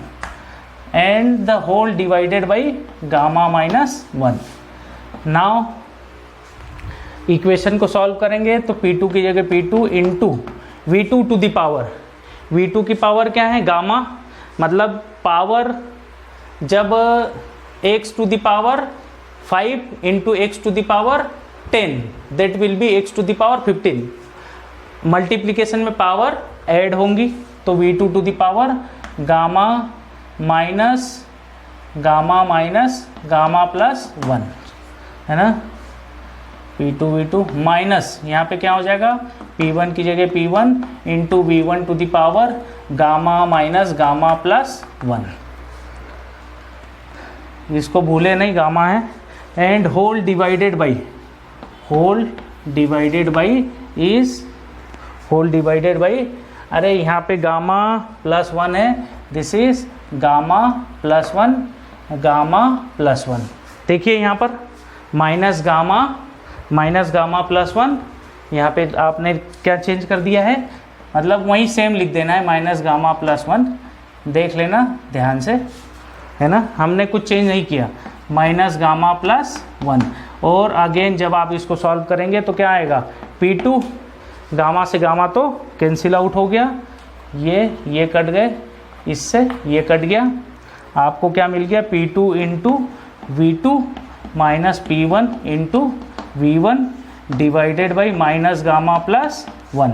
and the whole divided by gamma minus 1। Now equation को सॉल्व करेंगे तो P2 की जगह P2 into V2 to the power, V2 की पावर क्या है, गामा, मतलब पावर जब x to the power 5 into x to the power 10, that will be x to the power 15। Multiplication में पावर ऐड होंगी, तो V2 to the power gamma minus gamma plus 1, है ना, P2 V2 माइनस, यहाँ पे क्या हो जाएगा, P1 की जगह P1 into V1 to the power gamma minus gamma plus 1, इसको भूले नहीं, गामा है, and whole divided by is whole divided by, अरे यहाँ पे गामा प्लस 1 है, दिस इज गामा प्लस 1। देखिए यहाँ पर माइनस गामा प्लस 1, यहाँ पे आपने क्या चेंज कर दिया है, मतलब वहीं सेम लिख देना है, माइनस गामा प्लस 1, देख लेना ध्यान से, है ना, हमने कुछ चेंज नहीं किया, माइनस गामा प्लस 1। और अगेन जब आप इसको सॉल्व करेंगे तो क्या आएगा, P2 गामा से गामा तो कैंसिल आउट हो गया, ये कट गए, इससे ये कट गया, आपको क्या मिल गया, P2 into V2 minus P1 into V1 divided by minus gamma plus 1।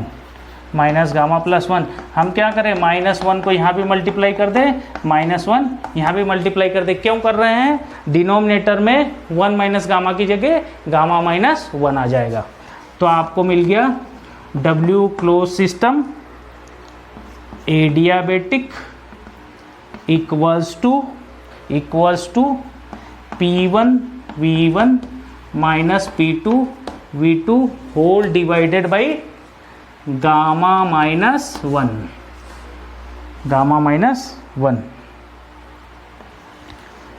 Minus gamma plus 1। हम क्या करें, -1 को यहाँ भी मल्टीप्लाई कर दें, -1 यहाँ भी मल्टीप्लाई कर दें। क्यों कर रहे हैं, डिनोमिनेटर में 1 माइनस गामा की जगह गामा माइनस 1 आ जाएगा। तो आपको मिल गया W close system adiabatic equals to P1 V1 minus P2 V2 whole divided by gamma minus 1, gamma minus 1।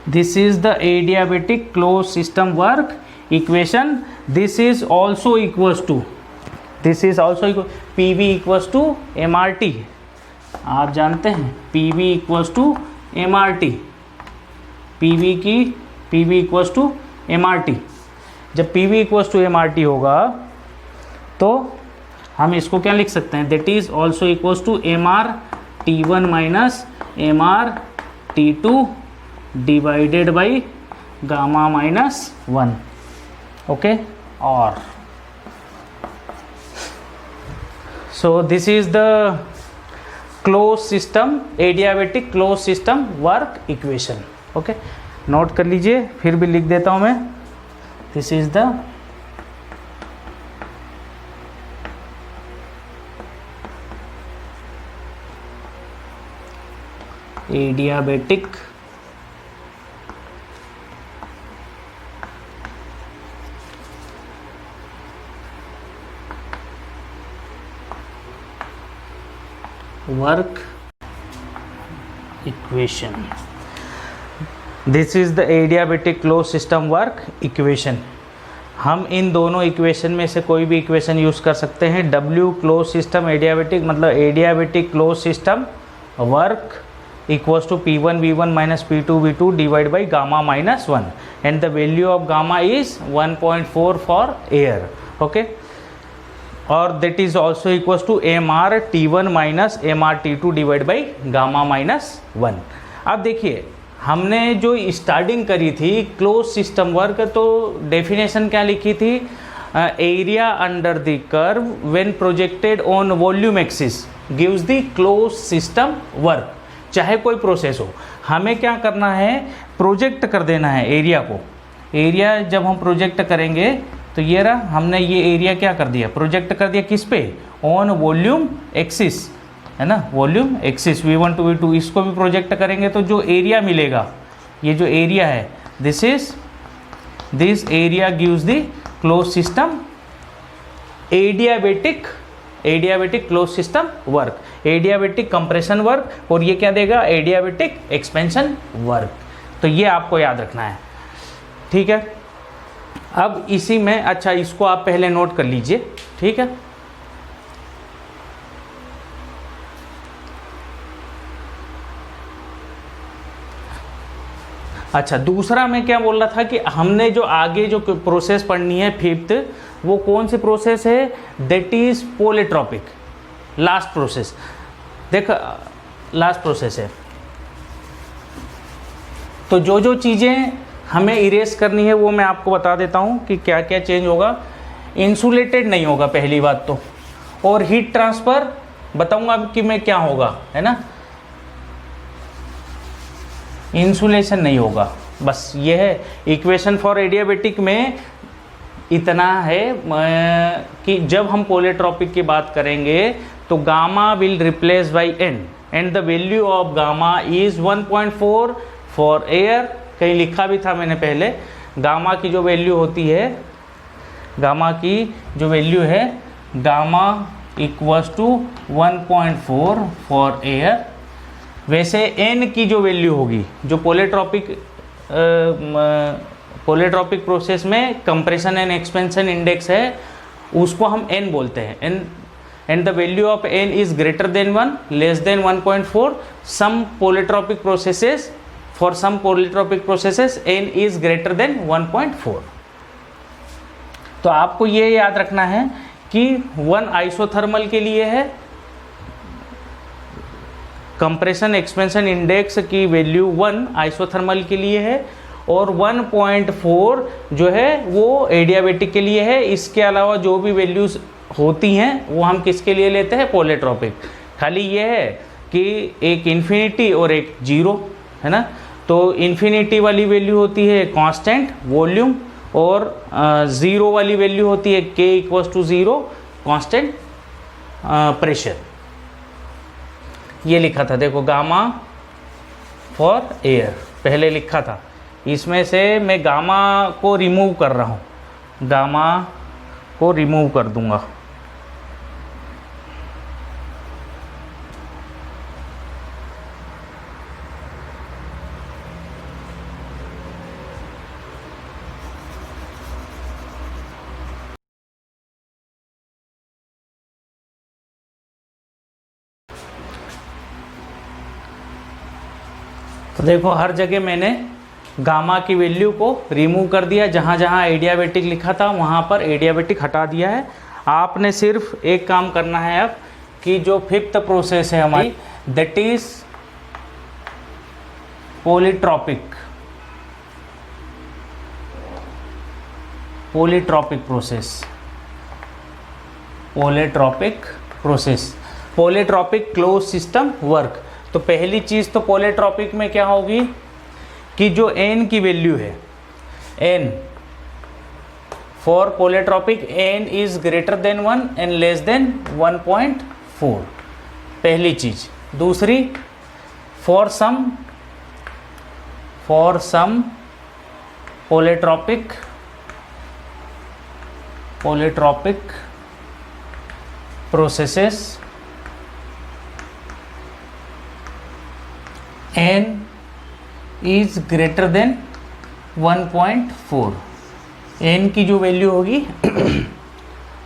This is the adiabatic close system work equation. This is also equals to PV equals to MRT। आप जानते हैं PV equals to MRT, PV equals to MRT। जब PV इक्वल्स टू MRT होगा तो हम इसको क्या लिख सकते हैं, that is also equals to MRT1 minus MRT2 divided by gamma minus 1। Okay, और so this is the close system adiabatic close system work equation. Okay, note कर लीजिए, फिर भी लिख देता हूं मैं। This is the adiabatic work equation. This is the adiabatic close system work equation. हम इन दोनों इक्वेशन में से कोई भी इक्वेशन यूज कर सकते हैं। W क्लोज सिस्टम एडियाबेटिक मतलब adiabatic close system work equals to P1 V1 minus P2 V2 divided by gamma minus 1 and the value of gamma is 1.4 for air. Okay, or that is also equals to MRT1 minus MRT2 divided by gamma minus 1। अब देखिए हमने जो स्टार्टिंग करी थी क्लोज सिस्टम वर्क, तो डेफिनेशन क्या लिखी थी, area under the curve when projected on volume axis gives the close system work. चाहे कोई प्रोसेस हो, हमें क्या करना है, प्रोजेक्ट कर देना है एरिया को। एरिया जब हम प्रोजेक्ट करेंगे तो ये रहा, हमने ये एरिया क्या कर दिया, प्रोजेक्ट कर दिया किस पे, ऑन वॉल्यूम एक्सिस, है ना, volume axis V1 to V2। इसको भी प्रोजेक्ट करेंगे तो जो एरिया मिलेगा, ये जो एरिया है, this area gives the close system adiabatic close system work, adiabatic compression work, और ये क्या देगा, एडियाबेटिक एक्सपेंशन वर्क। तो ये आपको याद रखना है, ठीक है। अब इसी में, अच्छा इसको आप पहले नोट कर लीजिए, ठीक है। अच्छा, दूसरा मैं क्या बोल रहा था कि हमने जो आगे जो प्रोसेस पढ़नी है फिफ्थ, वो कौन सी प्रोसेस है, दैट इज पोलिट्रॉपिक, लास्ट प्रोसेस। देख, लास्ट प्रोसेस है, तो जो जो चीज़ें हमें इरेज करनी है वो मैं आपको बता देता हूँ कि क्या क्या चेंज होगा। इंसुलेटेड नहीं होगा पहली बात तो, और हीट ट्रांसफ़र बताऊँगा कि मैं क्या होगा, है ना, इंसुलेशन नहीं होगा। बस ये है इक्वेशन फॉर एडियाबेटिक में इतना है कि जब हम पोलिट्रॉपिक की बात करेंगे तो gamma will replace by n and the value of gamma is 1.4 for air. कहीं लिखा भी था मैंने पहले, गामा की जो वैल्यू होती है, गामा की जो वैल्यू है, gamma equals to 1.4 for air. वैसे n की जो वैल्यू होगी, जो पोलिट्रॉपिक प्रोसेस में कंप्रेशन एंड एक्सपेंशन इंडेक्स है, उसको हम n बोलते हैं, and the value of n is greater than 1 less than 1.4। Some polytropic processes, for some polytropic processes n is greater than 1.4। तो आपको ये याद रखना है कि 1 आइसोथर्मल के लिए है, कंप्रेशन एक्सपेंशन इंडेक्स की वैल्यू 1 आइसोथर्मल के लिए है, और 1.4 जो है वो एडियाबेटिक के लिए है। इसके अलावा जो भी वैल्यूज़ होती हैं वो हम किसके लिए लेते हैं, पॉलीट्रॉपिक। खाली ये है कि एक इन्फिनिटी और एक जीरो है ना, तो इन्फिनिटी वाली वैल्यू होती है कांस्टेंट वॉल्यूम और ज़ीरो वाली वैल्यू होती है k equals to zero constant pressure. ये लिखा था देखो, गामा फॉर एयर पहले लिखा था, इसमें से मैं गामा को रिमूव कर रहा हूँ, गामा को रिमूव कर दूंगा। तो देखो हर जगह मैंने गामा की वैल्यू को रिमूव कर दिया, जहाँ जहाँ एडियाबेटिक लिखा था वहाँ पर एडियाबेटिक हटा दिया है। आपने सिर्फ एक काम करना है अब कि जो फिफ्थ प्रोसेस है हमारी, that is polytropic, polytropic process, polytropic process, polytropic close system work. तो पहली चीज़ तो पॉलीट्रॉपिक में क्या होगी कि जो n की वैल्यू है, n for polytropic n is greater than 1 and less than 1.4, पहली चीज। दूसरी, for some polytropic processes n is greater than 1.4, n की जो वैल्यू होगी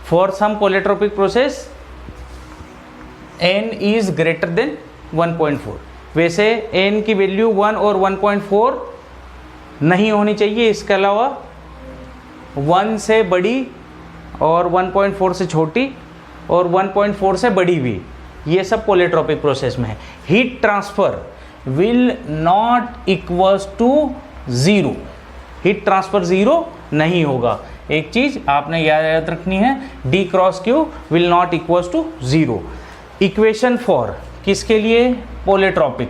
for some polytropic process n is greater than 1.4। वैसे n की वैल्यू 1 और 1.4 नहीं होनी चाहिए, इसके अलावा 1 से बड़ी और 1.4 से छोटी और 1.4 से बड़ी भी, ये सब पॉलीट्रॉपिक प्रोसेस में है। Heat transfer will not equals to zero, heat transfer zero नहीं होगा। एक चीज़ आपने याद रखनी है, D cross Q will not equals to zero. Equation for किसके लिए, polytropic,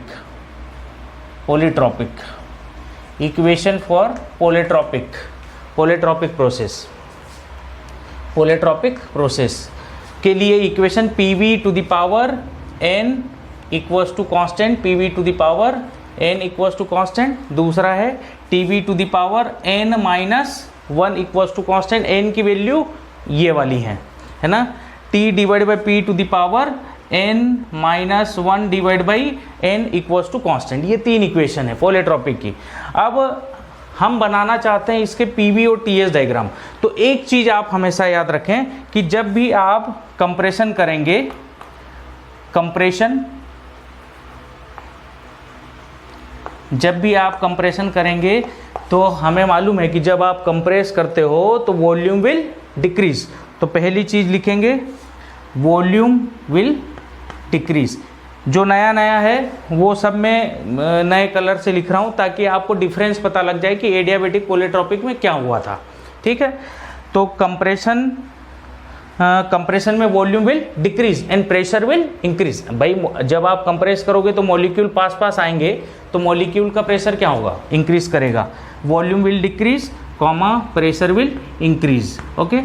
equation for polytropic process के लिए equation PV to the power n equals to constant, PV to the power n equals to constant. दूसरा है TV to the power n minus 1 equals to constant, n की वैल्यू ये वाली है ना, T divide by P to the power n minus 1 divide by n equals to constant. ये तीन इक्वेशन है पॉलीट्रॉपिक की। अब हम बनाना चाहते हैं इसके PV और TS डायग्राम। तो एक चीज़ आप हमेशा याद रखें कि जब भी आप कंप्रेशन करेंगे, जब भी आप कंप्रेशन करेंगे तो हमें मालूम है कि जब आप कंप्रेस करते हो तो वॉल्यूम विल डिक्रीज। तो पहली चीज़ लिखेंगे वॉल्यूम विल डिक्रीज। जो नया नया है वो सब मैं नए कलर से लिख रहा हूँ ताकि आपको डिफरेंस पता लग जाए कि एडियाबेटिक पॉलीट्रॉपिक में क्या हुआ था। ठीक है, तो कंप्रेशन में volume will decrease and pressure will increase. भाई जब आप कंप्रेस करोगे तो मॉलिक्यूल पास आएंगे तो मॉलिक्यूल का प्रेशर क्या होगा, इंक्रीज करेगा। Volume will decrease comma pressure will increase. Okay,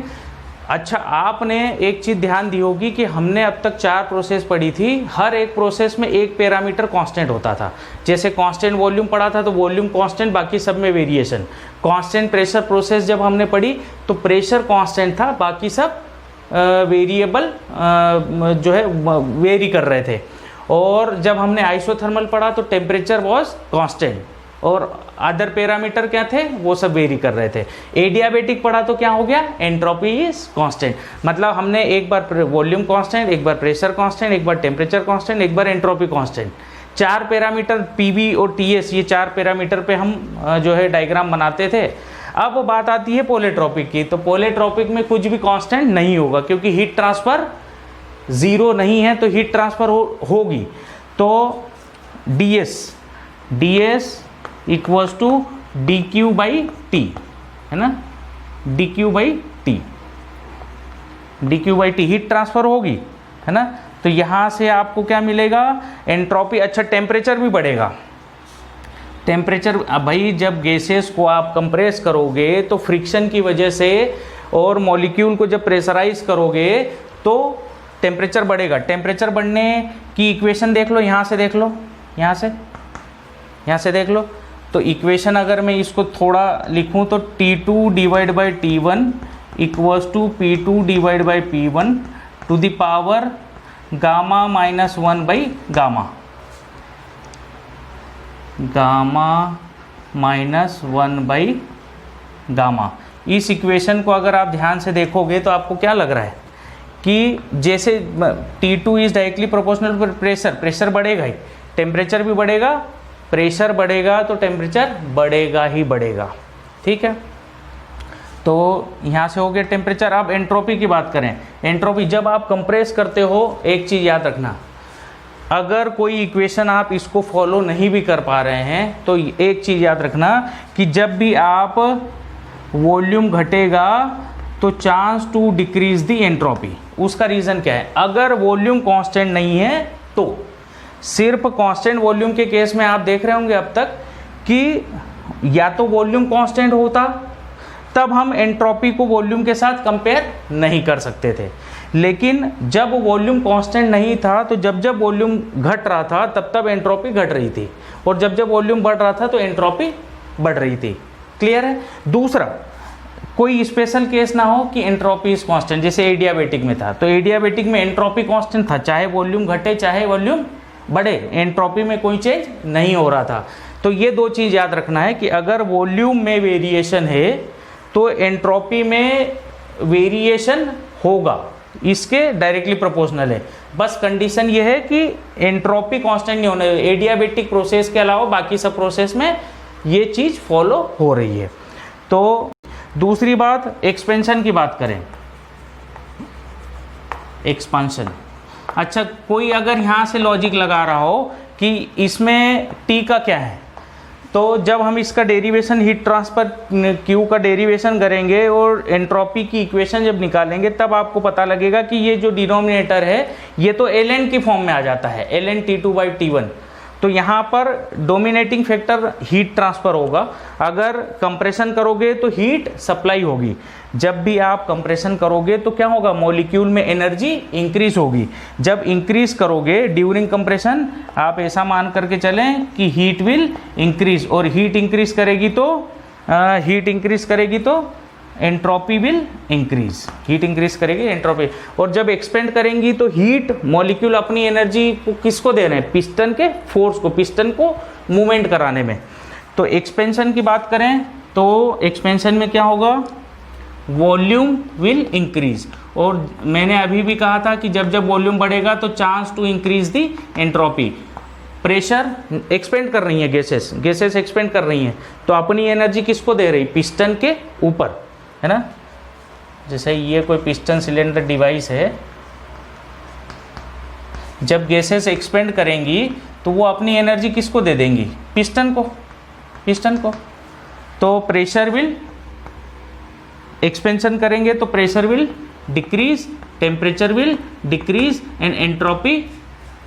अच्छा आपने एक चीज़ ध्यान दी होगी कि हमने अब तक 4 प्रोसेस पढ़ी थी, हर एक प्रोसेस में एक पैरामीटर कांस्टेंट होता था। जैसे कांस्टेंट वॉल्यूम पढ़ा था तो वॉल्यूम कांस्टेंट, बाकी सब में वेरिएशन। कांस्टेंट प्रेशर प्रोसेस जब हमने पढ़ी तो प्रेशर कांस्टेंट था, बाकी सब वेरिएबल जो है वेरी कर रहे थे। और जब हमने आइसोथर्मल पढ़ा तो टेम्परेचर वॉज कांस्टेंट और अदर पैरामीटर क्या थे, वो सब वेरी कर रहे थे। एडियाबेटिक पढ़ा तो क्या हो गया, एंट्रोपी इज कांस्टेंट। मतलब हमने एक बार वॉल्यूम कांस्टेंट, एक बार प्रेशर कांस्टेंट, एक बार टेम्परेचर कांस्टेंट, एक बार एंट्रोपी कांस्टेंट। 4 पैरामीटर PV और TS, ये 4 पैरामीटर पे हम जो है डायग्राम बनाते थे। अब बात आती है पॉलीट्रॉपिक की। तो पॉलीट्रॉपिक में कुछ भी कांस्टेंट नहीं होगा क्योंकि हीट ट्रांसफर ज़ीरो नहीं है, तो हीट ट्रांसफर होगी। तो DS equals to DQ by T है ना, DQ by T। dq/t heat transfer होगी, है ना। तो यहाँ से आपको क्या मिलेगा, एंट्रोपी। अच्छा, टेम्परेचर भी बढ़ेगा। टेम्परेचर, अब भाई जब गैसेस को आप कंप्रेस करोगे तो फ्रिक्शन की वजह से, और मॉलिक्यूल को जब प्रेशराइज करोगे तो टेम्परेचर बढ़ेगा। टेम्परेचर बढ़ने की इक्वेशन देख लो, यहाँ से देख लो, यहाँ से देख लो। तो इक्वेशन अगर मैं इसको थोड़ा लिखूँ तो T2 divide by T1 equals to P2 divide by P1 to the power gamma minus 1 by gamma, gamma minus 1 by gamma. इस इक्वेशन को अगर आप ध्यान से देखोगे तो आपको क्या लग रहा है कि जैसे T2 is directly proportional to pressure, pressure बढ़ेगा ही, टेम्परेचर भी बढ़ेगा, प्रेशर बढ़ेगा तो टेम्परेचर बढ़ेगा ही बढ़ेगा, ठीक है। तो यहाँ से हो गया टेम्परेचर। अब एंट्रोपी की बात करें। एंट्रोपी, जब आप कंप्रेस करते हो, एक चीज़ याद रखना, अगर कोई इक्वेशन आप इसको फॉलो नहीं भी कर पा रहे हैं तो एक चीज़ याद रखना कि जब भी आप वॉल्यूम घटेगा तो chance to decrease the entropy. उसका रीज़न क्या है, अगर वॉल्यूम कांस्टेंट नहीं है तो, सिर्फ कांस्टेंट वॉल्यूम के केस में आप देख रहे होंगे अब तक कि या तो वॉल्यूम कांस्टेंट होता तब हम एंट्रोपी को वॉल्यूम के साथ कंपेयर नहीं कर सकते थे, लेकिन जब वॉल्यूम कांस्टेंट नहीं था तो जब जब वॉल्यूम घट रहा था तब तब एंट्रोपी घट रही थी, और जब जब वॉल्यूम बढ़ रहा था तो एंट्रोपी बढ़ रही थी। क्लियर है। दूसरा, कोई स्पेशल केस ना हो कि एंट्रोपी इज कांस्टेंट, जैसे एडियाबेटिक में था। तो एडियाबेटिक में एंट्रोपी कांस्टेंट था, चाहे वॉल्यूम घटे चाहे वॉल्यूम बढ़े, एंट्रोपी में कोई चेंज नहीं हो रहा था। तो ये दो चीज़ याद रखना है कि अगर वॉल्यूम में वेरिएशन है तो एंट्रोपी में वेरिएशन होगा, इसके डायरेक्टली प्रोपोर्शनल है। बस कंडीशन ये है कि एंट्रोपी कांस्टेंट नहीं होना। एडियाबेटिक प्रोसेस के अलावा बाकी सब प्रोसेस में ये चीज़ फॉलो हो रही है। तो दूसरी बात, एक्सपेंशन की बात करें, एक्सपांशन। अच्छा, कोई अगर यहाँ से लॉजिक लगा रहा हो कि इसमें टी का क्या है, तो जब हम इसका डेरिवेशन हीट ट्रांसफर क्यू का डेरिवेशन करेंगे और एंट्रोपी की इक्वेशन जब निकालेंगे तब आपको पता लगेगा कि ये जो डिनोमिनेटर है ये तो ln की फॉर्म में आ जाता है, ln T2 बाई T1। तो यहाँ पर डोमिनेटिंग फैक्टर हीट ट्रांसफ़र होगा। अगर कंप्रेशन करोगे तो हीट सप्लाई होगी। जब भी आप कंप्रेशन करोगे तो क्या होगा, मॉलिक्यूल में एनर्जी इंक्रीज होगी। जब इंक्रीज करोगे ड्यूरिंग कंप्रेशन, आप ऐसा मान करके चलें कि हीट विल इंक्रीज, और हीट इंक्रीज करेगी तो entropy will increase, heat increase करेगी एंट्रोपी। और जब एक्सपेंड करेंगी तो हीट मॉलिक्यूल अपनी एनर्जी को किसको दे रहे हैं, पिस्टन के फोर्स को, पिस्टन को मूवमेंट कराने में। तो एक्सपेंशन की बात करें तो एक्सपेंशन में क्या होगा, वॉल्यूम विल इंक्रीज। और मैंने अभी भी कहा था कि जब जब वॉल्यूम बढ़ेगा तो chance to increase the entropy. Pressure expand कर रही है, गैसेस एक्सपेंड कर रही हैं, तो अपनी एनर्जी किसको दे रही, पिस्टन के ऊपर, है ना। जैसे ये कोई पिस्टन सिलेंडर डिवाइस है, जब गैसेस एक्सपेंड करेंगी तो वो अपनी एनर्जी किसको दे देंगी, पिस्टन को। तो प्रेशर विल, एक्सपेंशन करेंगे तो pressure will decrease, temperature will decrease and entropy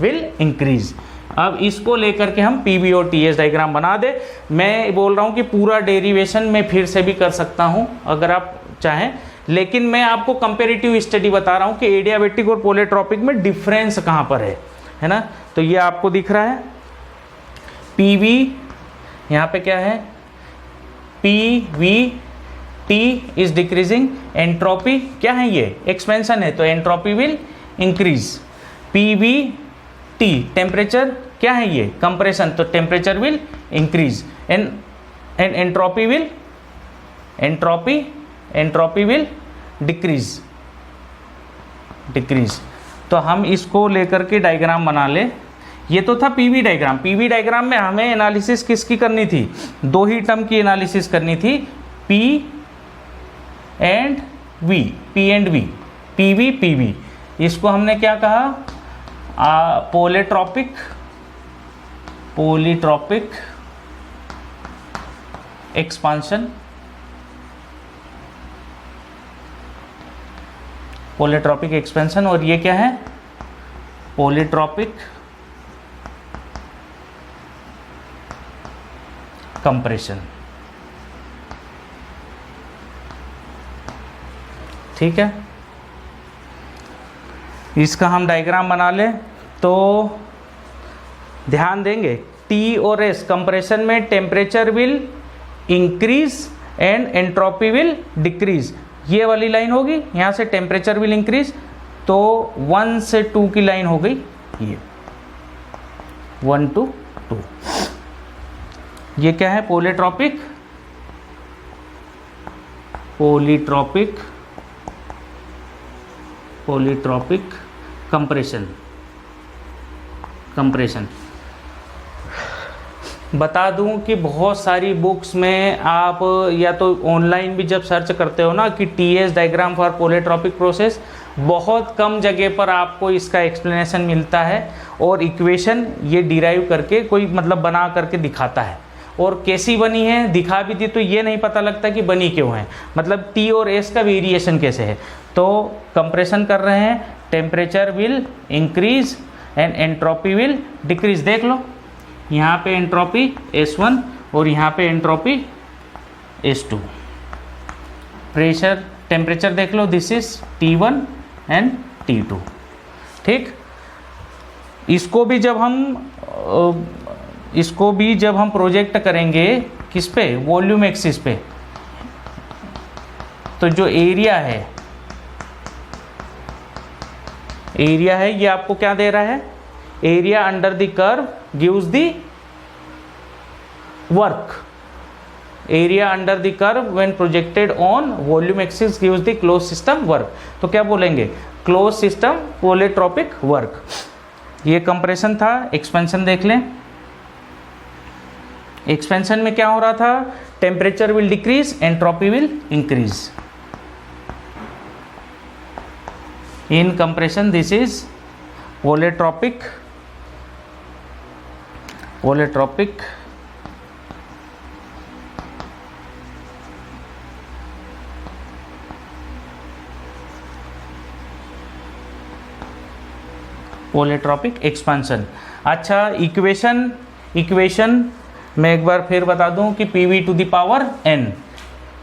will increase. अब इसको लेकर के हम पीवी और टीएस डायग्राम बना दे। मैं बोल रहा हूँ कि पूरा डेरिवेशन मैं फिर से भी कर सकता हूँ अगर आप चाहें, लेकिन मैं आपको कंपेरेटिव स्टडी बता रहा हूँ कि एडियाबेटिक और पोलिट्रोपिक में डिफरेंस कहाँ पर है ना। तो ये आपको दिख रहा है पीवी, यहाँ पे क्या है, PV T is decreasing, entropy क्या है, ये एक्सपेंशन है तो entropy will increase. PV T temperature क्या है, ये कंप्रेशन, तो temperature will increase and entropy will decrease. तो हम इसको लेकर के डायग्राम बना ले। ये तो था पीवी डायग्राम। पीवी डायग्राम में हमें एनालिसिस किसकी करनी थी, दो ही टर्म की एनालिसिस करनी थी, पी एंड वी, पीवी। इसको हमने क्या कहा, पॉलीट्रॉपिक एक्सपांशन पॉलीट्रॉपिक एक्सपेंशन, और ये क्या है, पॉलीट्रॉपिक कंप्रेशन। ठीक है, इसका हम डायग्राम बना लें तो ध्यान देंगे, टी और एस कंप्रेशन में temperature will increase and entropy will decrease, ये वाली लाइन होगी, यहाँ से टेम्परेचर विल इंक्रीज, तो 1 से 2 की लाइन हो गई ये 1 to 2। ये क्या है, पॉलीट्रॉपिक कंप्रेशन। बता दूं कि बहुत सारी बुक्स में आप या तो ऑनलाइन भी जब सर्च करते हो ना कि TS diagram for polytropic process, बहुत कम जगह पर आपको इसका एक्सप्लेनेशन मिलता है, और इक्वेशन ये डिराइव करके कोई मतलब बना करके दिखाता है, और कैसी बनी है दिखा भी दी तो ये नहीं पता लगता कि बनी क्यों है, मतलब टी और एस का वेरिएशन कैसे है। तो कंप्रेशन कर रहे हैं, temperature will increase and entropy will decrease. देख लो यहाँ पे एंट्रोपी S1 और यहाँ पे एंट्रोपी S2। प्रेशर टेम्परेचर देख लो, this is T1 and T2। ठीक, इसको भी जब हम प्रोजेक्ट करेंगे किस पे, वॉल्यूम एक्सिस पे, तो जो एरिया है ये आपको क्या दे रहा है, area under the curve gives the work, area under the curve when projected on volume axis gives the close system work. तो क्या बोलेंगे, क्लोज सिस्टम पॉलीट्रॉपिक वर्क। ये कंप्रेशन था। एक्सपेंशन देख लें, एक्सपेंशन में क्या हो रहा था, temperature will decrease, entropy will increase. In compression this is polytropic expansion. अच्छा, इक्वेशन मैं एक बार फिर बता दूं कि PV to the power n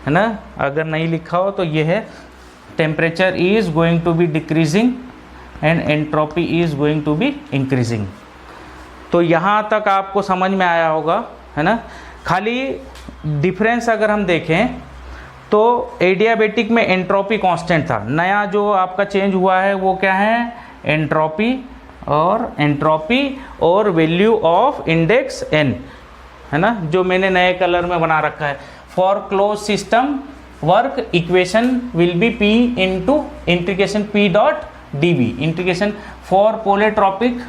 है ना, अगर नहीं लिखा हो तो ये है, temperature is going to be decreasing and entropy is going to be increasing. तो यहाँ तक आपको समझ में आया होगा, है ना। खाली डिफरेंस अगर हम देखें तो एडियाबेटिक में एंट्रोपी कांस्टेंट था, नया जो आपका चेंज हुआ है वो क्या है, एंट्रोपी और वैल्यू ऑफ इंडेक्स n, है ना, जो मैंने नए कलर में बना रखा है। For close system work equation will be P into integration P dot dV, integration for polytropic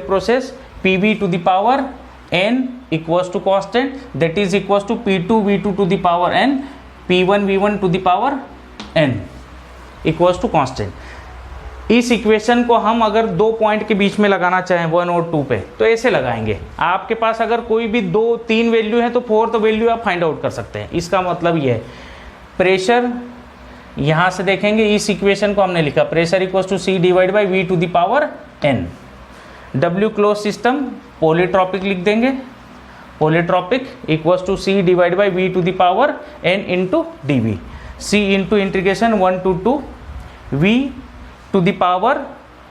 process PV to the power n equals to constant, that is equals to P2 V2 to the power n, P1 V1 to the power n equals to constant। इस इक्वेशन को हम अगर दो पॉइंट के बीच में लगाना चाहें 1 और 2 पे तो ऐसे लगाएंगे। आपके पास अगर कोई भी 2-3 वैल्यू है तो 4th वैल्यू आप फाइंड आउट कर सकते हैं। इसका मतलब ये है, प्रेशर यहाँ से देखेंगे, इस इक्वेशन को हमने लिखा pressure equals to C divide by V to the power n। W close system polytropic लिख देंगे, polytropic equals to C divide by V to the power n into dV, C into integration 1 to 2 V to the power,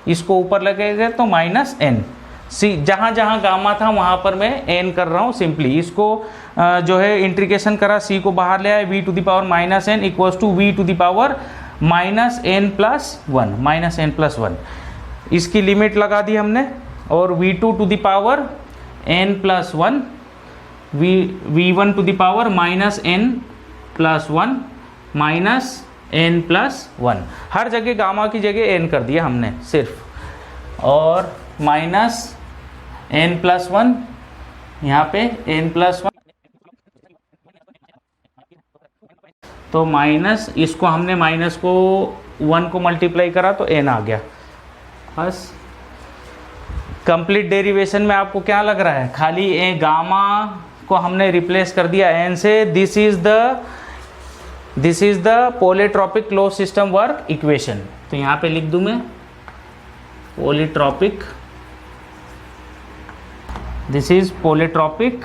इसको ऊपर लगेगा तो माइनस n। सी जहाँ जहाँ गामा था वहाँ पर मैं n कर रहा हूँ सिंपली, इसको जो है इंटीग्रेशन करा, c को बाहर ले आया, v to the power minus n equals to v to the power minus n plus 1, इसकी लिमिट लगा दी हमने, और v2 to the power n plus 1, v1 to the power minus n plus 1 minus n plus 1, हर जगह गामा की जगह n कर दिया हमने सिर्फ, और माइनस n प्लस 1, यहाँ पे n प्लस 1, तो माइनस, इसको हमने माइनस को 1 को मल्टीप्लाई करा तो n आ गया बस। कंप्लीट डेरिवेशन में आपको क्या लग रहा है, खाली ए गामा को हमने रिप्लेस कर दिया एन से। This is the polytropic close system work equation. तो यहाँ पे लिख दूं मैं polytropic, this is polytropic,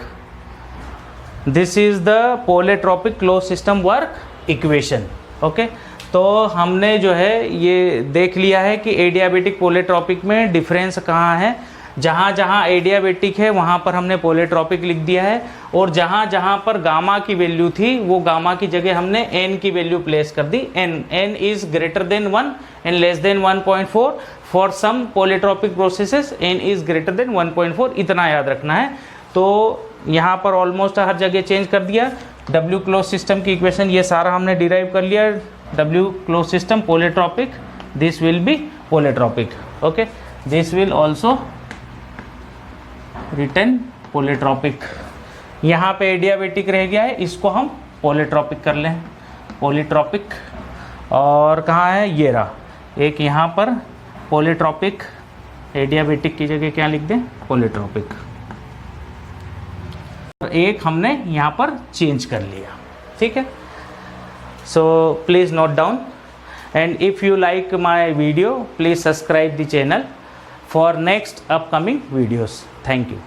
this is the polytropic close system work equation. Okay, तो हमने जो है ये देख लिया है कि एडियाबेटिक पोलिट्रॉपिक में डिफरेंस कहाँ है। जहाँ जहाँ एडियाबेटिक है वहाँ पर हमने पोलिट्रॉपिक लिख दिया है, और जहाँ जहाँ पर गामा की वैल्यू थी वो गामा की जगह हमने एन की वैल्यू प्लेस कर दी। N is greater than 1 and less than 1.4। For some polytropic processes N is greater than 1.4, इतना याद रखना है। तो यहाँ पर ऑलमोस्ट हर जगह चेंज कर दिया। डब्ल्यू क्लोज सिस्टम की इक्वेशन ये सारा हमने डिराइव कर लिया। W close system polytropic, this will be polytropic. Okay, this will also return polytropic. यहाँ पे एडियाबेटिक रह गया है, इसको हम पोलिट्रॉपिक कर लें, पोलिट्रॉपिक। और कहाँ है, ये रहा एक यहाँ पर पोलिट्रॉपिक, एडियाबेटिक की जगह क्या लिख दें, पोलिट्रॉपिक। एक हमने यहाँ पर चेंज कर लिया, ठीक है। So please note down, and if you like my video please subscribe the channel for next upcoming videos. Thank you.